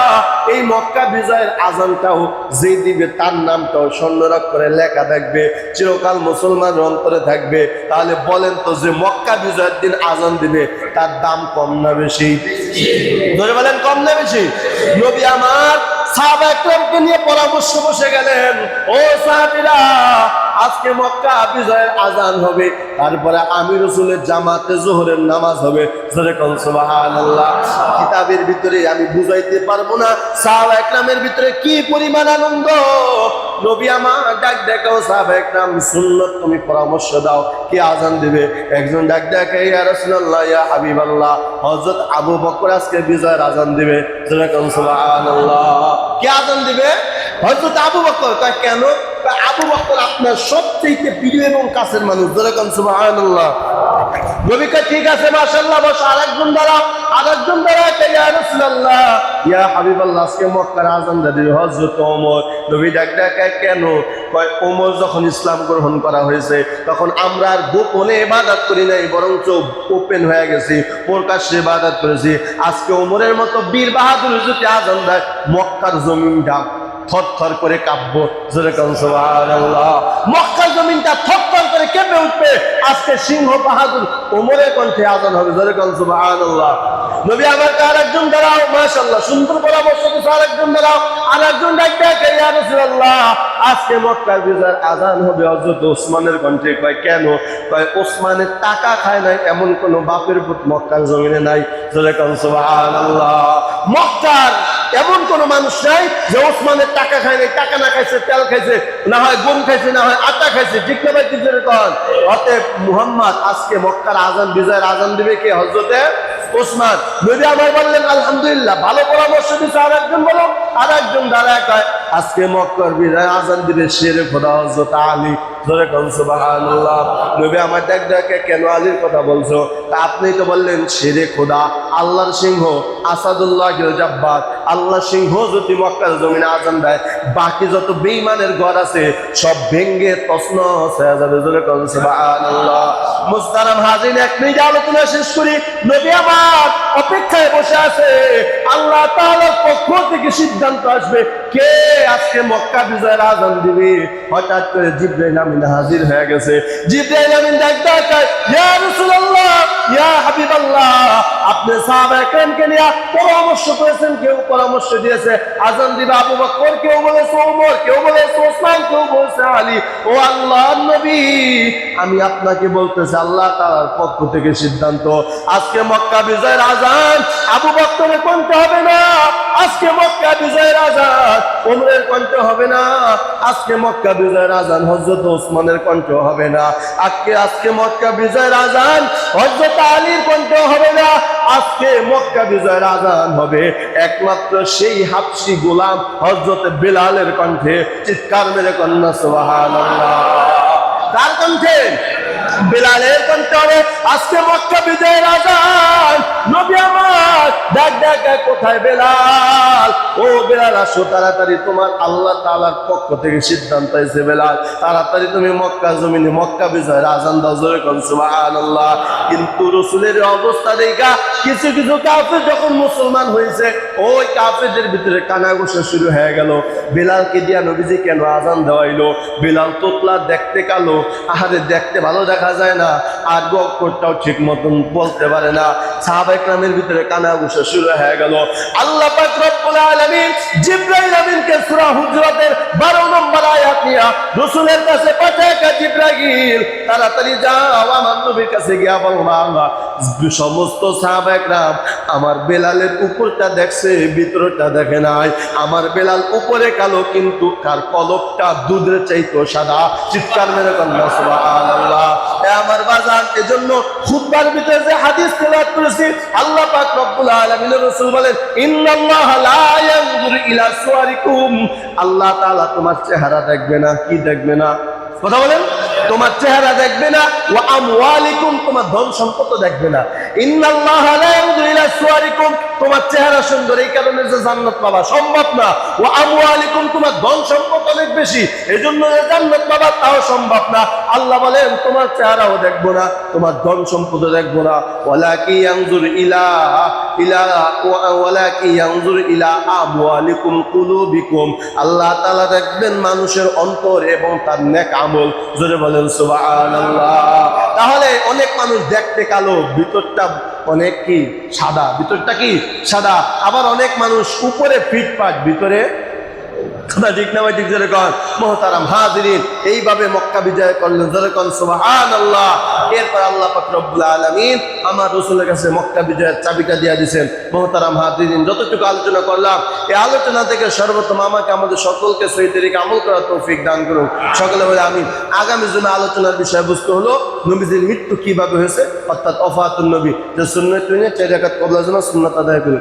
এই মক্কা বিজয়ের আযানটাও যে দিবে তার নামটাও স্বর্ণের অক্ষরে লেখা থাকবে, চিরকাল মুসলমানের অন্তরে থাকবে। তাহলে বলেন তো, যে মক্কা বিজয়ের দিন আযান দিবে তার দাম কম না বেশি? ধরে বলেন কম না বেশি? নবী আমার সাহাবা একরামকে নিয়ে পরামর্শ বসে গেলেন, ও সাহাবীরা, আজকে মক্কা বিজয়ের আযান হবে, তারপরে আমি রাসূলের জামাতে যোহরের নামাজ হবে। জোরে কোন সুবহানাল্লাহ। কিতাবের ভিতরে আমি বুঝাইতে পারবো না সাহাবা একরামের ভিতরে কি পরিমাণ আনন্দ। নবী আমার ডাক দেখাও, সাহাবা একরাম সুন্নাত তুমি পরামর্শ দাও, কি আযান দিবে? একজন ডাক দেখে, ইয়া রাসূলুল্লাহ, ইয়া হাবিবাল্লাহ, হযরত আবু বকর আজকে বিজয়ের আযান দিবে। জোরে কোন সুবহানাল্লাহ। কি আযান দিবে? হযরত আবু বকর। কয় কেন? আবু বকর আপনার সবচেয়ে প্রিয় এবং কাছের মানুষ। জোরে কোন সুবহানাল্লাহ। নবীকে ঠিক আছে মাশাআল্লাহ বসো, আরেকজন দাঁড়াও, আরেকজন দাঁড়ায়, ইয়া রাসূলুল্লাহ ইয়া হাবিবাল্লাহ আজকে মক্কার আযান দিল হযরত ওমর। নবী ডাক ডাকায় কেন? কয় ওমর যখন ইসলাম গ্রহণ করা হয়েছে তখন আমরা আর গোপনে ইবাদত করি নাই, বরঞ্চ ওপেন হয়ে গেছি, প্রকাশ্যে ইবাদত করেছি। আজকে ওমরের মতো বীর বাহাদুর যদি আযান দেয় মক্কার জমিনটা থরথর করে কাঁপবো। জোরে কোন সুবহানাল্লাহ। মক্কার জমিনটা থরথর করে কেঁপে উঠবে আজকে সিংহ বাহাদুর ওমরের কণ্ঠে আযান হবে। জোরে কোন সুবহানাল্লাহ। নবী আমার আরেকজন দাঁড়াও, মাশাআল্লাহ সুন্দর পরামর্শ দিয়েছে, আরেকজন দাঁড়াও, আরেকজন ডাকবে ইয়া রাসূলুল্লাহ আজকে মক্কার বিজয়ের আযান হবে হযরত ওসমানের কণ্ঠে। কয় কেন? কয় ওসমানের টাকা খায় নাই এমন কোন বাপের পুত মক্কার জমিনে নাই। জোরে কোন সুবহানাল্লাহ। মক্কার এমন কোন মানুষ নাই যে ওসমানের টাকা খায় নাই, টাকা না খাইছে তেল খাইছে, না হয় গম খাইছে, না হয় আটা খাইছে, ঠিক না ভাই? ঠিক কন। অতএব মুহাম্মদ আজকে মক্কার আযান বিজয়ের আযান দিবে কে? হযরতে ওসমান। নবী আমার বললেন আলহামদুলিল্লাহ, ভালো পরামর্শ দিচ্ছে। আরেকজন বলো, আরেকজন দাঁড়ায় কয় আজকে মক্কার বিজয় আযান দিবে শেরে খোদা হযরত আলী। জোরে কোন সুবহানাল্লাহ। নবী আমার ডাক ডাকে কেন আলীর কথা বলছো? আপনি তো বললেন শেরে খোদা, আল্লাহর সিংহ, আসাদুল্লাহিল জাব্বার, আল্লাহ সিংহ যদি মক্কার জমিনে আযান দেয় বাকি যত বেঈমানের ঘর আছে সব ভেঙ্গে তছনছ হয়ে যাবে। জোরে কোন সুবহানাল্লাহ। মুহতারাম হাজিরিন, এক মিনিট আলোচনা শেষ করি। নবী আমার অপেক্ষায় বসে আছে, আল্লাহ তাআলার পক্ষ থেকে সিদ্ধান্ত আসবে কে আজকে মক্কা বিজয়ের আযান দিবে। হঠাৎ করে জিবরাইল আমিন হাজির হয়ে গেছে। জিবরাইল আমিন ডাক দেয় ইয়া রাসূলুল্লাহ ইয়া হাবিবাল্লাহ আপনি সাহাবায়ে কেরামকে নিয়ে পরামর্শ করেছেন, কেউ পরামর্শ দিয়েছে আযান দিবে আবু বকর, কেউ বলেছে ওমর, কেউ বলেছে ওসমান, কেউ বলেছে আলী। ও আল্লাহর নবী আমি আপনাকে বলতেছি আল্লাহ তাআলার পক্ষ থেকে সিদ্ধান্ত আজকে মক্কা বিজয়ের আযান আবু বকরের কণ্ঠে হবে না, আজকে মক্কা বিজয়ের আযান ওমরের কণ্ঠে হবে না, আজকে মক্কা বিজয়ের আযান হযরত ওসমানের কণ্ঠে হবে না, আজকে মক্কা বিজয়ের আযান হযরত আলীর কণ্ঠে হবে না, আজকে মক্কা বিজয়ের আযান হবে একমাত্র সেই হাবশী গোলাম হযরত বেলালের কণ্ঠে। চিৎকার মেরে কন্যা সুবহানাল্লাহ। তার কণ্ঠে, বেলালের কণ্ঠে হবে আজকে মক্কা বিজয়ের আযান। নবী আমার ডাক ডাক কোথায় বেলাল? ও বেলাল আসো তাড়াতাড়ি, তোমার আল্লাহ তাআলার পক্ষ থেকে সিদ্ধান্ত এসেছে বেলাল, তাড়াতাড়ি তুমি মক্কা জমিনে মক্কা বিজয়ের আযান দাও। জোরে কোন সুবহানাল্লাহ। কিন্তু রাসূলের অবস্থা দেখা কিছু কিছু কাফের যখন মুসলমান হয়েছে ওই কাফেরদের ভিতরে কানাঘুষা শুরু হয়ে গেল। বেলালকে দিয়া নবীজি কেন আযান দেওয়াইলো? বেলাল তোতলা, দেখতে কালো, আহারে দেখতে ভালো দেখা যায় না, আর অক্ষরটাও ঠিক মতন বলতে পারে না। সাহাবায়ে কেরামের ভিতরে কানাঘুষা শুরু হয়ে গেল। আল্লাহ পাক রব্বুল আলামিন জিবরাইল আমিনকে সূরা হুজরাতের 12 নম্বর আয়াত নিয়ে রাসূলের কাছে পাঠায়, জিবরাইল তাড়াতাড়ি যাও আমার নবীর কাছে গিয়া বলবা সমস্ত সাহাবায়ে কেরাম আমার বেলালের উপরটা দেখছে ভিতরটা দেখে নাই, আমার বেলাল উপরে কালো কিন্তু তার কলবটা দুধের চাইতো সাদা। চিৎকার মেরে কন্যা সুবহানাল্লাহ। আমার বাজান এজন্য খুতবার ভিতরে যে হাদিস তেলাওয়াত করেছি আল্লাহ পাক রব্বুল আলামিনের রাসূল বলেন ইন্নাল্লাহা লা ইয়ানজুরু ইলা সুওয়ারিকুম, আল্লাহ তাআলা তোমার চেহারা দেখবে না। কি দেখবে না? কথা বলেন। তোমার চেহারা দেখবে না, ওয়া আমওয়ালিকুম তোমার ধন সম্পদ দেখবে না। ইন্নাল্লাহা লা ইয়ানজুরু ইলা সুওয়ারিকুম তোমার চেহারা সুন্দর এই কারণে যে জান্নাত পাওয়া সম্ভব না, ওয়া আমওয়ালিকুম তোমার ধন সম্পদ অনেক বেশি এজন্য যে জান্নাত পাওয়া তাও সম্ভব না। আল্লাহ বলেন তোমার চেহারাও দেখবো না, তোমার ধন সম্পদও দেখবো না। ওয়ালাকি ইয়ানজুরু ওয়ালাকি ইয়ানজুরু ইলা আমওয়ালিকুম কুলুবিকুম, আল্লাহ তাআলা দেখবেন মানুষের অন্তর এবং তার নেক আমল। জোরে বলেন সুবহানাল্লাহ। তাহলে অনেক মানুষ দেখতে কালো, ভিতরটা অনেক কি সাদা, ভিতরটা কি সাদা। আবার অনেক মানুষ উপরে ফিটফাট, ভিতরে ঠিক না ভাই? ঠিক জোরে কন। মুহতারাম হাজিরিন, এইভাবে মক্কা বিজয় করলেন। জোরে কন সুবহানাল্লাহ। এরপর আল্লাহ পাক রব্বুল আলামিন আমার রাসূলের কাছে মক্কা বিজয়ের চাবিটা দিয়ে দিয়েছেন। মুহতারাম হাজিরিন, যতটুকু আলোচনা করলাম এই আলোচনা থেকে সর্বপ্রথম আমাকে আমাদের সকলকে সহি তরিকা আমল করার তৌফিক দান করুন। সকলে বলে আমিন। আগামী জুমে আলোচনার বিষয়বস্তু হলো নবীজির মৃত্যু কিভাবে হয়েছে, অর্থাৎ ওফাতুন নবী, যে সুন্নাত 4 রাকাত ক্বাবলা সুন্নাত আদায় করি।